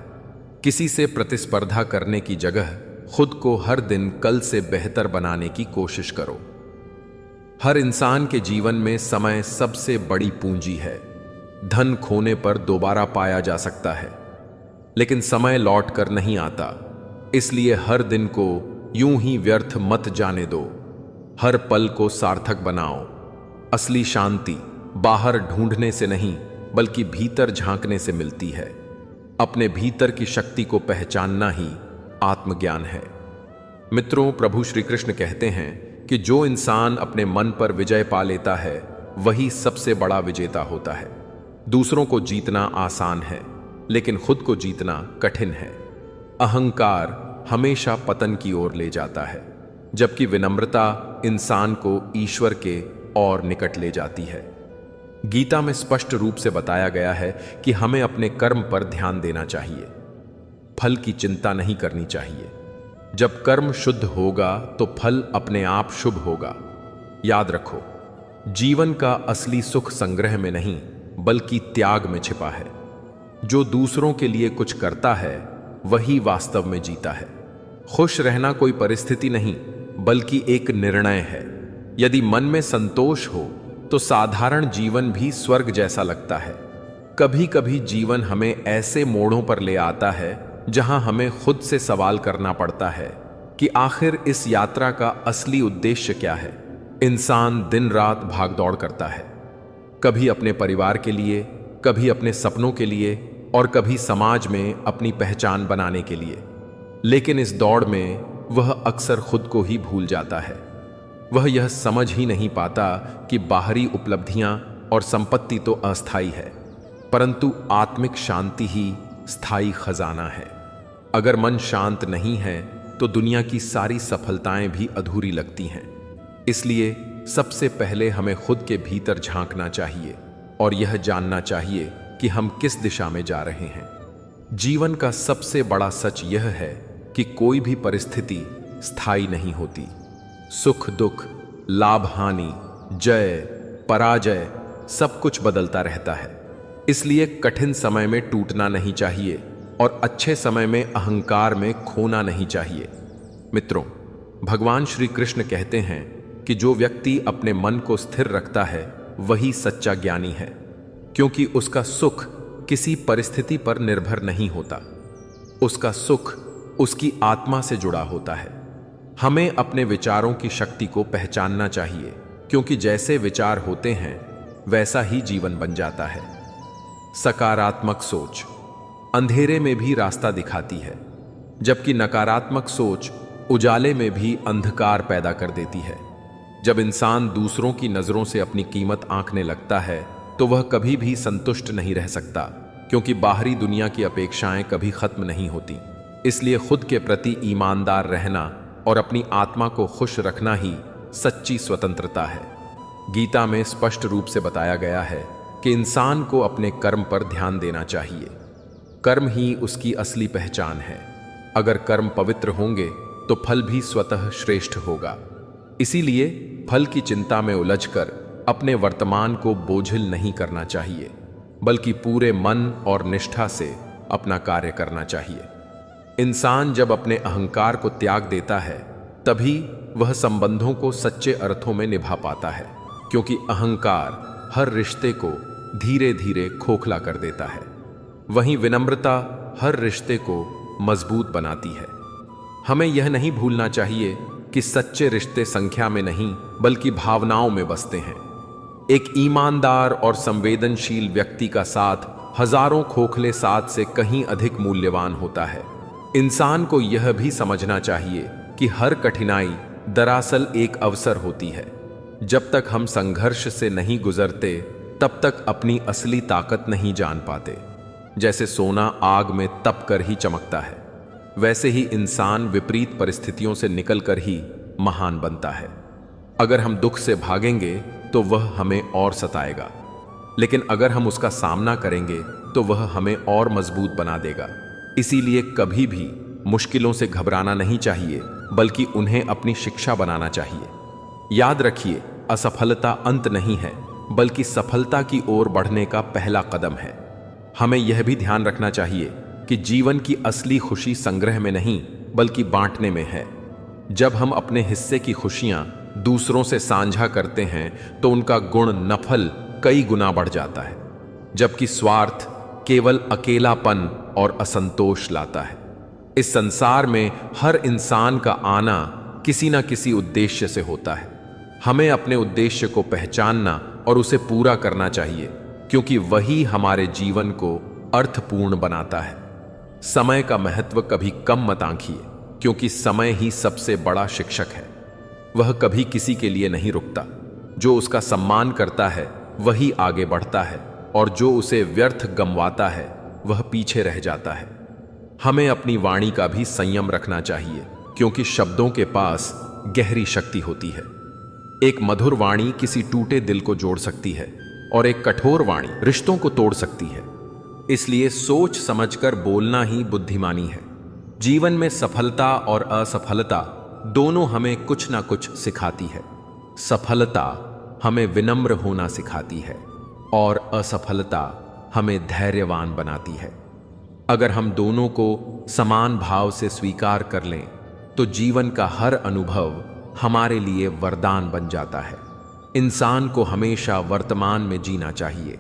किसी से प्रतिस्पर्धा करने की जगह खुद को हर दिन कल से बेहतर बनाने की कोशिश करो। हर इंसान के जीवन में समय सबसे बड़ी पूंजी है। धन खोने पर दोबारा पाया जा सकता है, लेकिन समय लौट कर नहीं आता। इसलिए हर दिन को यूं ही व्यर्थ मत जाने दो, हर पल को सार्थक बनाओ। असली शांति बाहर ढूंढने से नहीं बल्कि भीतर झांकने से मिलती है। अपने भीतर की शक्ति को पहचानना ही आत्मज्ञान है। मित्रों, प्रभु श्री कृष्ण कहते हैं कि जो इंसान अपने मन पर विजय पा लेता है वही सबसे बड़ा विजेता होता है। दूसरों को जीतना आसान है, लेकिन खुद को जीतना कठिन है। अहंकार हमेशा पतन की ओर ले जाता है, जबकि विनम्रता इंसान को ईश्वर के और निकट ले जाती है। गीता में स्पष्ट रूप से बताया गया है कि हमें अपने कर्म पर ध्यान देना चाहिए, फल की चिंता नहीं करनी चाहिए। जब कर्म शुद्ध होगा तो फल अपने आप शुभ होगा। याद रखो, जीवन का असली सुख संग्रह में नहीं बल्कि त्याग में छिपा है। जो दूसरों के लिए कुछ करता है वही वास्तव में जीता है। खुश रहना कोई परिस्थिति नहीं बल्कि एक निर्णय है। यदि मन में संतोष हो तो साधारण जीवन भी स्वर्ग जैसा लगता है। कभी कभी जीवन हमें ऐसे मोड़ों पर ले आता है जहां हमें खुद से सवाल करना पड़ता है कि आखिर इस यात्रा का असली उद्देश्य क्या है। इंसान दिन रात भागदौड़ करता है, कभी अपने परिवार के लिए, कभी अपने सपनों के लिए और कभी समाज में अपनी पहचान बनाने के लिए। लेकिन इस दौड़ में वह अक्सर खुद को ही भूल जाता है। वह यह समझ ही नहीं पाता कि बाहरी उपलब्धियां और संपत्ति तो अस्थायी है, परंतु आत्मिक शांति ही स्थायी खजाना है। अगर मन शांत नहीं है तो दुनिया की सारी सफलताएं भी अधूरी लगती हैं। इसलिए सबसे पहले हमें खुद के भीतर झांकना चाहिए और यह जानना चाहिए कि हम किस दिशा में जा रहे हैं। जीवन का सबसे बड़ा सच यह है कि कोई भी परिस्थिति स्थायी नहीं होती। सुख दुख, लाभ हानि, जय पराजय सब कुछ बदलता रहता है। इसलिए कठिन समय में टूटना नहीं चाहिए और अच्छे समय में अहंकार में खोना नहीं चाहिए। मित्रों, भगवान श्री कृष्ण कहते हैं कि जो व्यक्ति अपने मन को स्थिर रखता है वही सच्चा ज्ञानी है, क्योंकि उसका सुख किसी परिस्थिति पर निर्भर नहीं होता। उसका सुख उसकी आत्मा से जुड़ा होता है। हमें अपने विचारों की शक्ति को पहचानना चाहिए, क्योंकि जैसे विचार होते हैं वैसा ही जीवन बन जाता है। सकारात्मक सोच अंधेरे में भी रास्ता दिखाती है, जबकि नकारात्मक सोच उजाले में भी अंधकार पैदा कर देती है। जब इंसान दूसरों की नजरों से अपनी कीमत आंकने लगता है तो वह कभी भी संतुष्ट नहीं रह सकता, क्योंकि बाहरी दुनिया की अपेक्षाएं कभी खत्म नहीं होती। इसलिए खुद के प्रति ईमानदार रहना और अपनी आत्मा को खुश रखना ही सच्ची स्वतंत्रता है। गीता में स्पष्ट रूप से बताया गया है कि इंसान को अपने कर्म पर ध्यान देना चाहिए। कर्म ही उसकी असली पहचान है। अगर कर्म पवित्र होंगे तो फल भी स्वतः श्रेष्ठ होगा। इसीलिए फल की चिंता में उलझकर अपने वर्तमान को बोझिल नहीं करना चाहिए, बल्कि पूरे मन और निष्ठा से अपना कार्य करना चाहिए। इंसान जब अपने अहंकार को त्याग देता है तभी वह संबंधों को सच्चे अर्थों में निभा पाता है, क्योंकि अहंकार हर रिश्ते को धीरे धीरे खोखला कर देता है। वहीं विनम्रता हर रिश्ते को मजबूत बनाती है। हमें यह नहीं भूलना चाहिए कि सच्चे रिश्ते संख्या में नहीं बल्कि भावनाओं में बसते हैं। एक ईमानदार और संवेदनशील व्यक्ति का साथ हजारों खोखले साथ से कहीं अधिक मूल्यवान होता है। इंसान को यह भी समझना चाहिए कि हर कठिनाई दरअसल एक अवसर होती है। जब तक हम संघर्ष से नहीं गुजरते तब तक अपनी असली ताकत नहीं जान पाते। जैसे सोना आग में तप कर ही चमकता है, वैसे ही इंसान विपरीत परिस्थितियों से निकलकर ही महान बनता है। अगर हम दुख से भागेंगे तो वह हमें और सताएगा, लेकिन अगर हम उसका सामना करेंगे तो वह हमें और मजबूत बना देगा। इसीलिए कभी भी मुश्किलों से घबराना नहीं चाहिए, बल्कि उन्हें अपनी शिक्षा बनाना चाहिए। याद रखिए, असफलता अंत नहीं है, बल्कि सफलता की ओर बढ़ने का पहला कदम है। हमें यह भी ध्यान रखना चाहिए कि जीवन की असली खुशी संग्रह में नहीं बल्कि बांटने में है। जब हम अपने हिस्से की खुशियां दूसरों से साझा करते हैं तो उनका गुण नफल कई गुना बढ़ जाता है, जबकि स्वार्थ केवल अकेलापन और असंतोष लाता है। इस संसार में हर इंसान का आना किसी न किसी उद्देश्य से होता है। हमें अपने उद्देश्य को पहचानना और उसे पूरा करना चाहिए, क्योंकि वही हमारे जीवन को अर्थपूर्ण बनाता है। समय का महत्व कभी कम मत आंकिए, क्योंकि समय ही सबसे बड़ा शिक्षक है। वह कभी किसी के लिए नहीं रुकता। जो उसका सम्मान करता है वही आगे बढ़ता है, और जो उसे व्यर्थ गंवाता है वह पीछे रह जाता है। हमें अपनी वाणी का भी संयम रखना चाहिए, क्योंकि शब्दों के पास गहरी शक्ति होती है। एक मधुर वाणी किसी टूटे दिल को जोड़ सकती है और एक कठोर वाणी रिश्तों को तोड़ सकती है। इसलिए सोच समझकर बोलना ही बुद्धिमानी है। जीवन में सफलता और असफलता दोनों हमें कुछ ना कुछ सिखाती है। सफलता हमें विनम्र होना सिखाती है और असफलता हमें धैर्यवान बनाती है। अगर हम दोनों को समान भाव से स्वीकार कर लें तो जीवन का हर अनुभव हमारे लिए वरदान बन जाता है। इंसान को हमेशा वर्तमान में जीना चाहिए,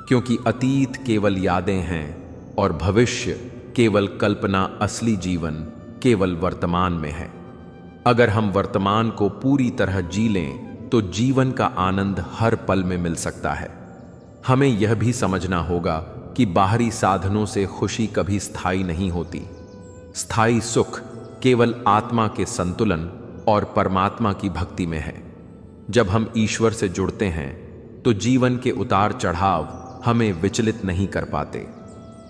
क्योंकि अतीत केवल यादें हैं और भविष्य केवल कल्पना। असली जीवन केवल वर्तमान में है। अगर हम वर्तमान को पूरी तरह जी लें तो जीवन का आनंद हर पल में मिल सकता है। हमें यह भी समझना होगा कि बाहरी साधनों से खुशी कभी स्थायी नहीं होती। स्थायी सुख केवल आत्मा के संतुलन और परमात्मा की भक्ति में है। जब हम ईश्वर से जुड़ते हैं तो जीवन के उतार चढ़ाव हमें विचलित नहीं कर पाते,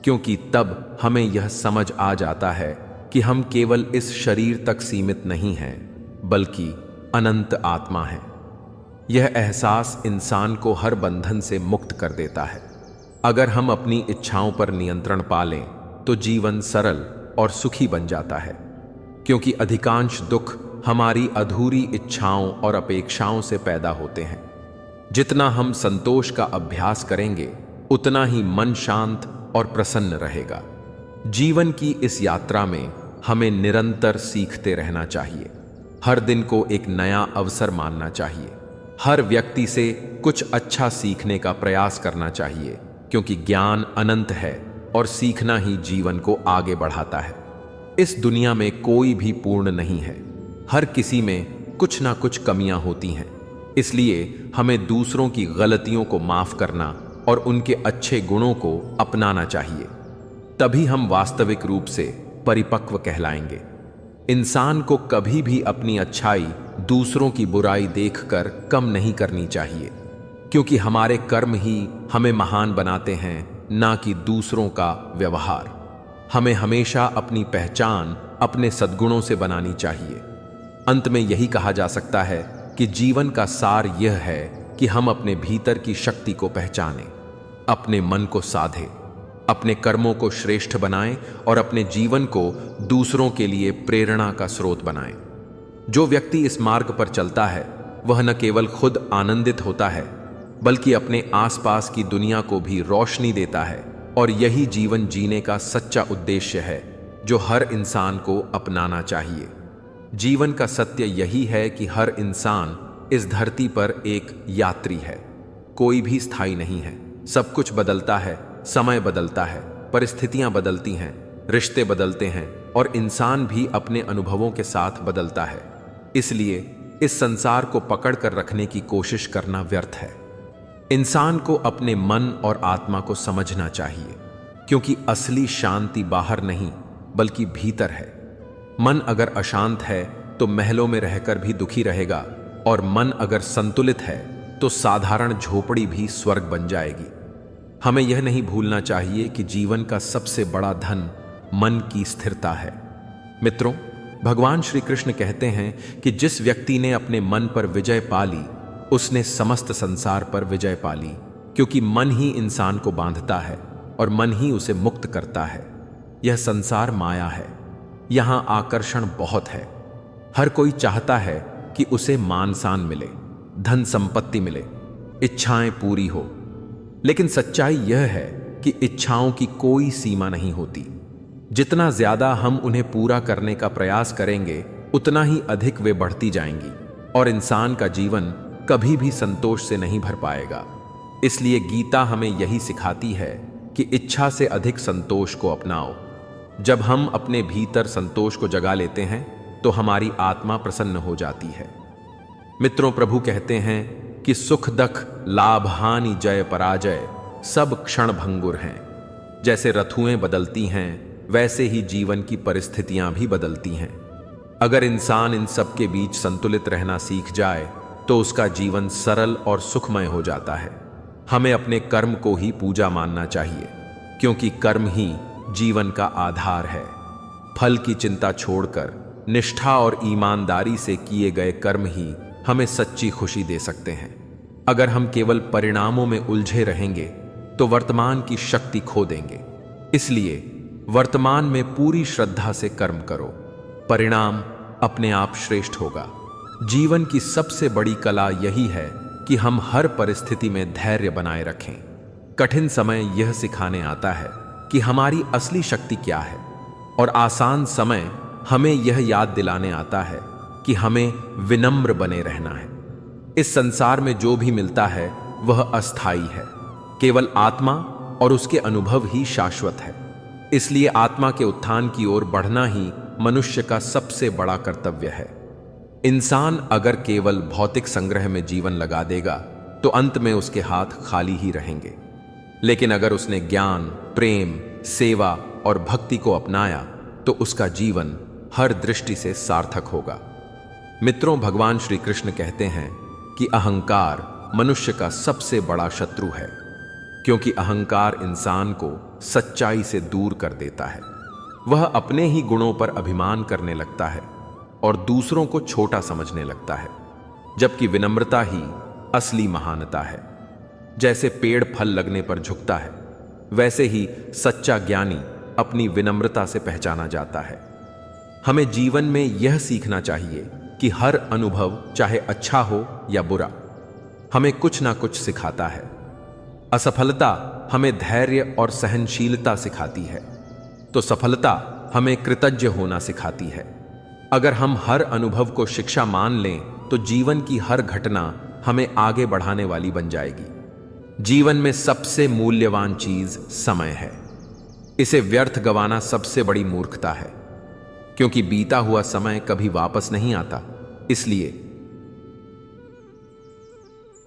क्योंकि तब हमें यह समझ आ जाता है कि हम केवल इस शरीर तक सीमित नहीं हैं, बल्कि अनंत आत्मा हैं। यह एहसास इंसान को हर बंधन से मुक्त कर देता है। अगर हम अपनी इच्छाओं पर नियंत्रण पा लें तो जीवन सरल और सुखी बन जाता है, क्योंकि अधिकांश दुख हमारी अधूरी इच्छाओं और अपेक्षाओं से पैदा होते हैं। जितना हम संतोष का अभ्यास करेंगे उतना ही मन शांत और प्रसन्न रहेगा। जीवन की इस यात्रा में हमें निरंतर सीखते रहना चाहिए। हर दिन को एक नया अवसर मानना चाहिए। हर व्यक्ति से कुछ अच्छा सीखने का प्रयास करना चाहिए, क्योंकि ज्ञान अनंत है और सीखना ही जीवन को आगे बढ़ाता है। इस दुनिया में कोई भी पूर्ण नहीं है, हर किसी में कुछ ना कुछ कमियां होती हैं। इसलिए हमें दूसरों की गलतियों को माफ करना और उनके अच्छे गुणों को अपनाना चाहिए, तभी हम वास्तविक रूप से परिपक्व कहलाएंगे। इंसान को कभी भी अपनी अच्छाई दूसरों की बुराई देखकर कम नहीं करनी चाहिए, क्योंकि हमारे कर्म ही हमें महान बनाते हैं, ना कि दूसरों का व्यवहार। हमें हमेशा अपनी पहचान अपने सद्गुणों से बनानी चाहिए। अंत में यही कहा जा सकता है कि जीवन का सार यह है कि हम अपने भीतर की शक्ति को पहचानें, अपने मन को साधें, अपने कर्मों को श्रेष्ठ बनाएं और अपने जीवन को दूसरों के लिए प्रेरणा का स्रोत बनाएं। जो व्यक्ति इस मार्ग पर चलता है वह न केवल खुद आनंदित होता है, बल्कि अपने आसपास की दुनिया को भी रोशनी देता है। और यही जीवन जीने का सच्चा उद्देश्य है जो हर इंसान को अपनाना चाहिए। जीवन का सत्य यही है कि हर इंसान इस धरती पर एक यात्री है, कोई भी स्थायी नहीं है। सब कुछ बदलता है, समय बदलता है, परिस्थितियां बदलती हैं, रिश्ते बदलते हैं और इंसान भी अपने अनुभवों के साथ बदलता है। इसलिए इस संसार को पकड़ कर रखने की कोशिश करना व्यर्थ है। इंसान को अपने मन और आत्मा को समझना चाहिए, क्योंकि असली शांति बाहर नहीं बल्कि भीतर है। मन अगर अशांत है तो महलों में रहकर भी दुखी रहेगा, और मन अगर संतुलित है तो साधारण झोपड़ी भी स्वर्ग बन जाएगी। हमें यह नहीं भूलना चाहिए कि जीवन का सबसे बड़ा धन मन की स्थिरता है। मित्रों, भगवान श्री कृष्ण कहते हैं कि जिस व्यक्ति ने अपने मन पर विजय पा ली उसने समस्त संसार पर विजय पा ली, क्योंकि मन ही इंसान को बांधता है और मन ही उसे मुक्त करता है। यह संसार माया है, यहां आकर्षण बहुत है। हर कोई चाहता है कि उसे मान सान मिले, धन संपत्ति मिले, इच्छाएं पूरी हो। लेकिन सच्चाई यह है कि इच्छाओं की कोई सीमा नहीं होती। जितना ज्यादा हम उन्हें पूरा करने का प्रयास करेंगे उतना ही अधिक वे बढ़ती जाएंगी और इंसान का जीवन कभी भी संतोष से नहीं भर पाएगा। इसलिए गीता हमें यही सिखाती है कि इच्छा से अधिक संतोष को अपनाओ। जब हम अपने भीतर संतोष को जगा लेते हैं तो हमारी आत्मा प्रसन्न हो जाती है। मित्रों, प्रभु कहते हैं कि सुख दुख, लाभ हानि, जय पराजय सब क्षण भंगुर हैं। जैसे ऋतुएं बदलती हैं वैसे ही जीवन की परिस्थितियां भी बदलती हैं। अगर इंसान इन सब के बीच संतुलित रहना सीख जाए तो उसका जीवन सरल और सुखमय हो जाता है। हमें अपने कर्म को ही पूजा मानना चाहिए, क्योंकि कर्म ही जीवन का आधार है। फल की चिंता छोड़कर निष्ठा और ईमानदारी से किए गए कर्म ही हमें सच्ची खुशी दे सकते हैं। अगर हम केवल परिणामों में उलझे रहेंगे तो वर्तमान की शक्ति खो देंगे। इसलिए वर्तमान में पूरी श्रद्धा से कर्म करो, परिणाम अपने आप श्रेष्ठ होगा। जीवन की सबसे बड़ी कला यही है कि हम हर परिस्थिति में धैर्य बनाए रखें। कठिन समय यह सिखाने आता है कि हमारी असली शक्ति क्या है, और आसान समय हमें यह याद दिलाने आता है कि हमें विनम्र बने रहना है। इस संसार में जो भी मिलता है वह अस्थायी है, केवल आत्मा और उसके अनुभव ही शाश्वत है। इसलिए आत्मा के उत्थान की ओर बढ़ना ही मनुष्य का सबसे बड़ा कर्तव्य है। इंसान अगर केवल भौतिक संग्रह में जीवन लगा देगा तो अंत में उसके हाथ खाली ही रहेंगे। लेकिन अगर उसने ज्ञान, प्रेम, सेवा और भक्ति को अपनाया तो उसका जीवन हर दृष्टि से सार्थक होगा। मित्रों, भगवान श्री कृष्ण कहते हैं कि अहंकार मनुष्य का सबसे बड़ा शत्रु है, क्योंकि अहंकार इंसान को सच्चाई से दूर कर देता है। वह अपने ही गुणों पर अभिमान करने लगता है और दूसरों को छोटा समझने लगता है, जबकि विनम्रता ही असली महानता है। जैसे पेड़ फल लगने पर झुकता है, वैसे ही सच्चा ज्ञानी अपनी विनम्रता से पहचाना जाता है। हमें जीवन में यह सीखना चाहिए कि हर अनुभव, चाहे अच्छा हो या बुरा, हमें कुछ ना कुछ सिखाता है। असफलता हमें धैर्य और सहनशीलता सिखाती है, तो सफलता हमें कृतज्ञ होना सिखाती है। अगर हम हर अनुभव को शिक्षा मान लें तो जीवन की हर घटना हमें आगे बढ़ाने वाली बन जाएगी। जीवन में सबसे मूल्यवान चीज समय है। इसे व्यर्थ गंवाना सबसे बड़ी मूर्खता है, क्योंकि बीता हुआ समय कभी वापस नहीं आता। इसलिए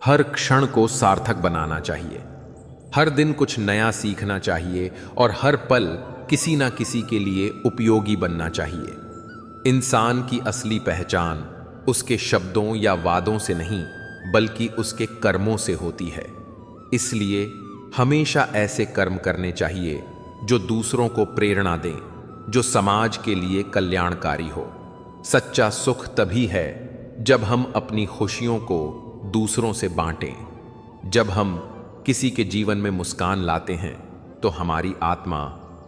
हर क्षण को सार्थक बनाना चाहिए, हर दिन कुछ नया सीखना चाहिए और हर पल किसी ना किसी के लिए उपयोगी बनना चाहिए। इंसान की असली पहचान उसके शब्दों या वादों से नहीं, बल्कि उसके कर्मों से होती है। इसलिए हमेशा ऐसे कर्म करने चाहिए जो दूसरों को प्रेरणा दें, जो समाज के लिए कल्याणकारी हो। सच्चा सुख तभी है जब हम अपनी खुशियों को दूसरों से बांटें। जब हम किसी के जीवन में मुस्कान लाते हैं तो हमारी आत्मा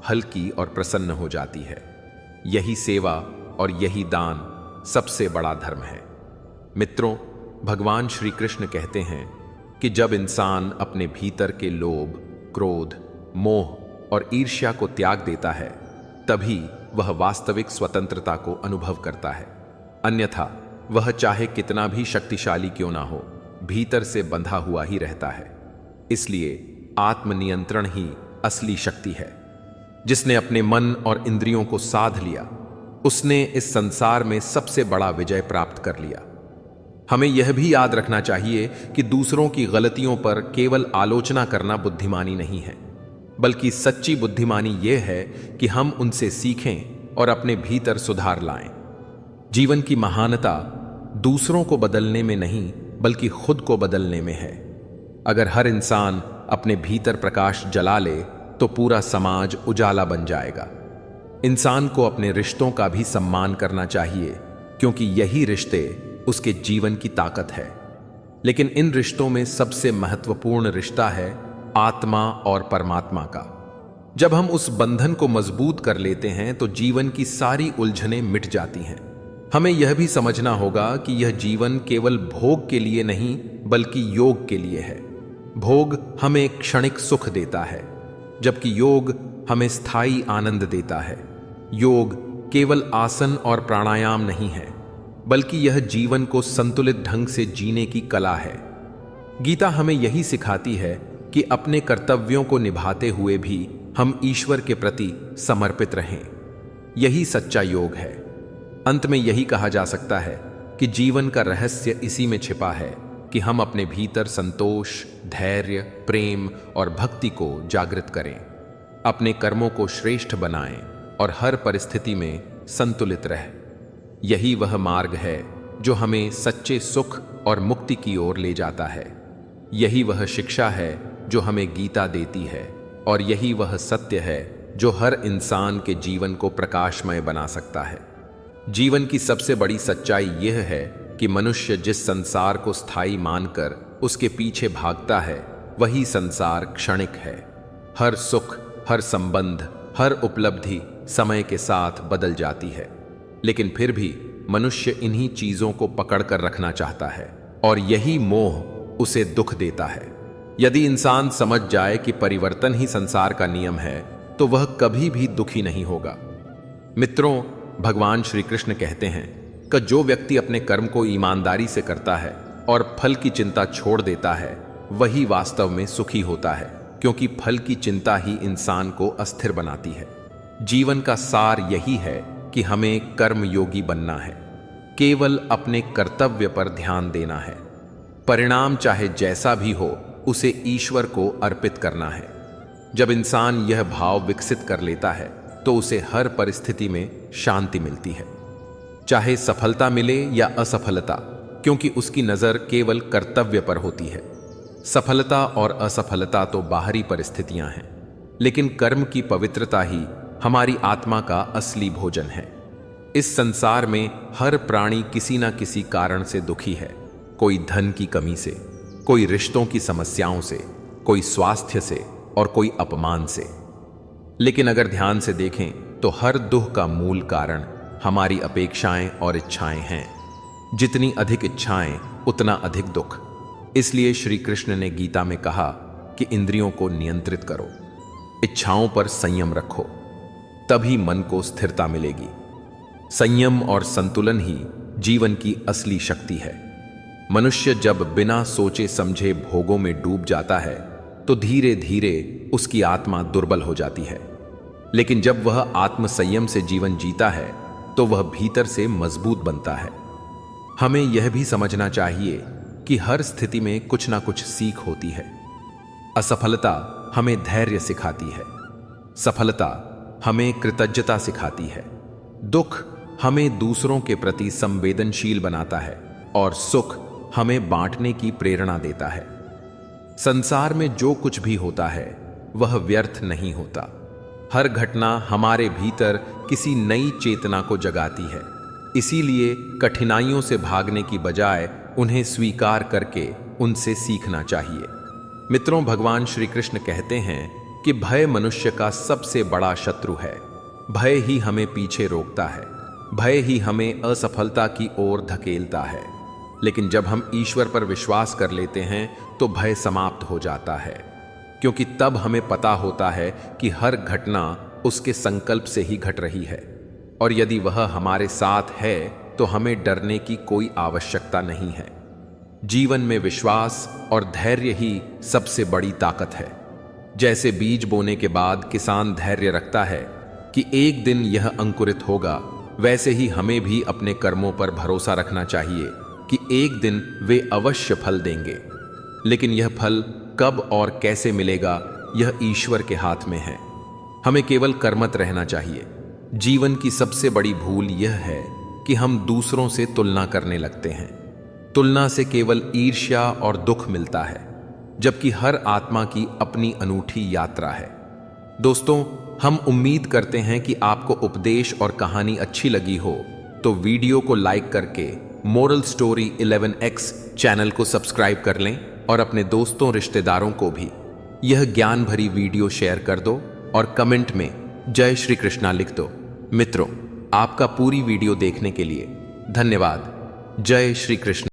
हल्की और प्रसन्न हो जाती है। यही सेवा और यही दान सबसे बड़ा धर्म है। मित्रों, भगवान श्री कृष्ण कहते हैं कि जब इंसान अपने भीतर के लोभ, क्रोध, मोह और ईर्ष्या को त्याग देता है, तभी वह वास्तविक स्वतंत्रता को अनुभव करता है। अन्यथा वह चाहे कितना भी शक्तिशाली क्यों ना हो, भीतर से बंधा हुआ ही रहता है। इसलिए आत्मनियंत्रण ही असली शक्ति है। जिसने अपने मन और इंद्रियों को साध लिया, उसने इस संसार में सबसे बड़ा विजय प्राप्त कर लिया। हमें यह भी याद रखना चाहिए कि दूसरों की गलतियों पर केवल आलोचना करना बुद्धिमानी नहीं है, बल्कि सच्ची बुद्धिमानी यह है कि हम उनसे सीखें और अपने भीतर सुधार लाएं। जीवन की महानता दूसरों को बदलने में नहीं, बल्कि खुद को बदलने में है। अगर हर इंसान अपने भीतर प्रकाश जला ले तो पूरा समाज उजाला बन जाएगा। इंसान को अपने रिश्तों का भी सम्मान करना चाहिए, क्योंकि यही रिश्ते उसके जीवन की ताकत है। लेकिन इन रिश्तों में सबसे महत्वपूर्ण रिश्ता है आत्मा और परमात्मा का। जब हम उस बंधन को मजबूत कर लेते हैं तो जीवन की सारी उलझनें मिट जाती हैं। हमें यह भी समझना होगा कि यह जीवन केवल भोग के लिए नहीं, बल्कि योग के लिए है। भोग हमें क्षणिक सुख देता है, जबकि योग हमें स्थायी आनंद देता है। योग केवल आसन और प्राणायाम नहीं है, बल्कि यह जीवन को संतुलित ढंग से जीने की कला है। गीता हमें यही सिखाती है कि अपने कर्तव्यों को निभाते हुए भी हम ईश्वर के प्रति समर्पित रहें। यही सच्चा योग है। अंत में यही कहा जा सकता है कि जीवन का रहस्य इसी में छिपा है कि हम अपने भीतर संतोष, धैर्य, प्रेम और भक्ति को जागृत करें, अपने कर्मों को श्रेष्ठ बनाएं और हर परिस्थिति में संतुलित रहें। यही वह मार्ग है जो हमें सच्चे सुख और मुक्ति की ओर ले जाता है। यही वह शिक्षा है जो हमें गीता देती है, और यही वह सत्य है जो हर इंसान के जीवन को प्रकाशमय बना सकता है। जीवन की सबसे बड़ी सच्चाई यह है कि मनुष्य जिस संसार को स्थायी मानकर उसके पीछे भागता है, वही संसार क्षणिक है। हर सुख, हर संबंध, हर उपलब्धि समय के साथ बदल जाती है, लेकिन फिर भी मनुष्य इन्हीं चीजों को पकड़ कर रखना चाहता है, और यही मोह उसे दुख देता है। यदि इंसान समझ जाए कि परिवर्तन ही संसार का नियम है, तो वह कभी भी दुखी नहीं होगा। मित्रों, भगवान श्री कृष्ण कहते हैं कि जो व्यक्ति अपने कर्म को ईमानदारी से करता है और फल की चिंता छोड़ देता है, वही वास्तव में सुखी होता है, क्योंकि फल की चिंता ही इंसान को अस्थिर बनाती है। जीवन का सार यही है कि हमें कर्म योगी बनना है, केवल अपने कर्तव्य पर ध्यान देना है। परिणाम चाहे जैसा भी हो, उसे ईश्वर को अर्पित करना है। जब इंसान यह भाव विकसित कर लेता है तो उसे हर परिस्थिति में शांति मिलती है, चाहे सफलता मिले या असफलता, क्योंकि उसकी नजर केवल कर्तव्य पर होती है। सफलता और असफलता तो बाहरी परिस्थितियां हैं, लेकिन कर्म की पवित्रता ही हमारी आत्मा का असली भोजन है। इस संसार में हर प्राणी किसी न किसी कारण से दुखी है। कोई धन की कमी से, कोई रिश्तों की समस्याओं से, कोई स्वास्थ्य से और कोई अपमान से। लेकिन अगर ध्यान से देखें तो हर दुख का मूल कारण हमारी अपेक्षाएं और इच्छाएं हैं। जितनी अधिक इच्छाएं, उतना अधिक दुख। इसलिए श्री कृष्ण ने गीता में कहा कि इंद्रियों को नियंत्रित करो, इच्छाओं पर संयम रखो, तभी मन को स्थिरता मिलेगी। संयम और संतुलन ही जीवन की असली शक्ति है। मनुष्य जब बिना सोचे समझे भोगों में डूब जाता है तो धीरे धीरे उसकी आत्मा दुर्बल हो जाती है, लेकिन जब वह आत्म संयम से जीवन जीता है तो वह भीतर से मजबूत बनता है। हमें यह भी समझना चाहिए कि हर स्थिति में कुछ ना कुछ सीख होती है। असफलता हमें धैर्य सिखाती है, सफलता हमें कृतज्ञता सिखाती है, दुख हमें दूसरों के प्रति संवेदनशील बनाता है और सुख हमें बांटने की प्रेरणा देता है। संसार में जो कुछ भी होता है वह व्यर्थ नहीं होता। हर घटना हमारे भीतर किसी नई चेतना को जगाती है। इसीलिए कठिनाइयों से भागने की बजाय उन्हें स्वीकार करके उनसे सीखना चाहिए। मित्रों, भगवान श्री कृष्ण कहते हैं कि भय मनुष्य का सबसे बड़ा शत्रु है। भय ही हमें पीछे रोकता है, भय ही हमें असफलता की ओर धकेलता है। लेकिन जब हम ईश्वर पर विश्वास कर लेते हैं तो भय समाप्त हो जाता है, क्योंकि तब हमें पता होता है कि हर घटना उसके संकल्प से ही घट रही है, और यदि वह हमारे साथ है तो हमें डरने की कोई आवश्यकता नहीं है। जीवन में विश्वास और धैर्य ही सबसे बड़ी ताकत है। जैसे बीज बोने के बाद किसान धैर्य रखता है कि एक दिन यह अंकुरित होगा, वैसे ही हमें भी अपने कर्मों पर भरोसा रखना चाहिए कि एक दिन वे अवश्य फल देंगे। लेकिन यह फल कब और कैसे मिलेगा, यह ईश्वर के हाथ में है। हमें केवल कर्मठ रहना चाहिए। जीवन की सबसे बड़ी भूल यह है कि हम दूसरों से तुलना करने लगते हैं। तुलना से केवल ईर्ष्या और दुख मिलता है, जबकि हर आत्मा की अपनी अनूठी यात्रा है। दोस्तों, हम उम्मीद करते हैं कि आपको उपदेश और कहानी अच्छी लगी हो, तो वीडियो को लाइक करके मोरल स्टोरी 11x चैनल को सब्सक्राइब कर लें और अपने दोस्तों रिश्तेदारों को भी यह ज्ञान भरी वीडियो शेयर कर दो और कमेंट में जय श्री कृष्णा लिख दो। मित्रों, आपका पूरी वीडियो देखने के लिए धन्यवाद। जय श्री कृष्ण।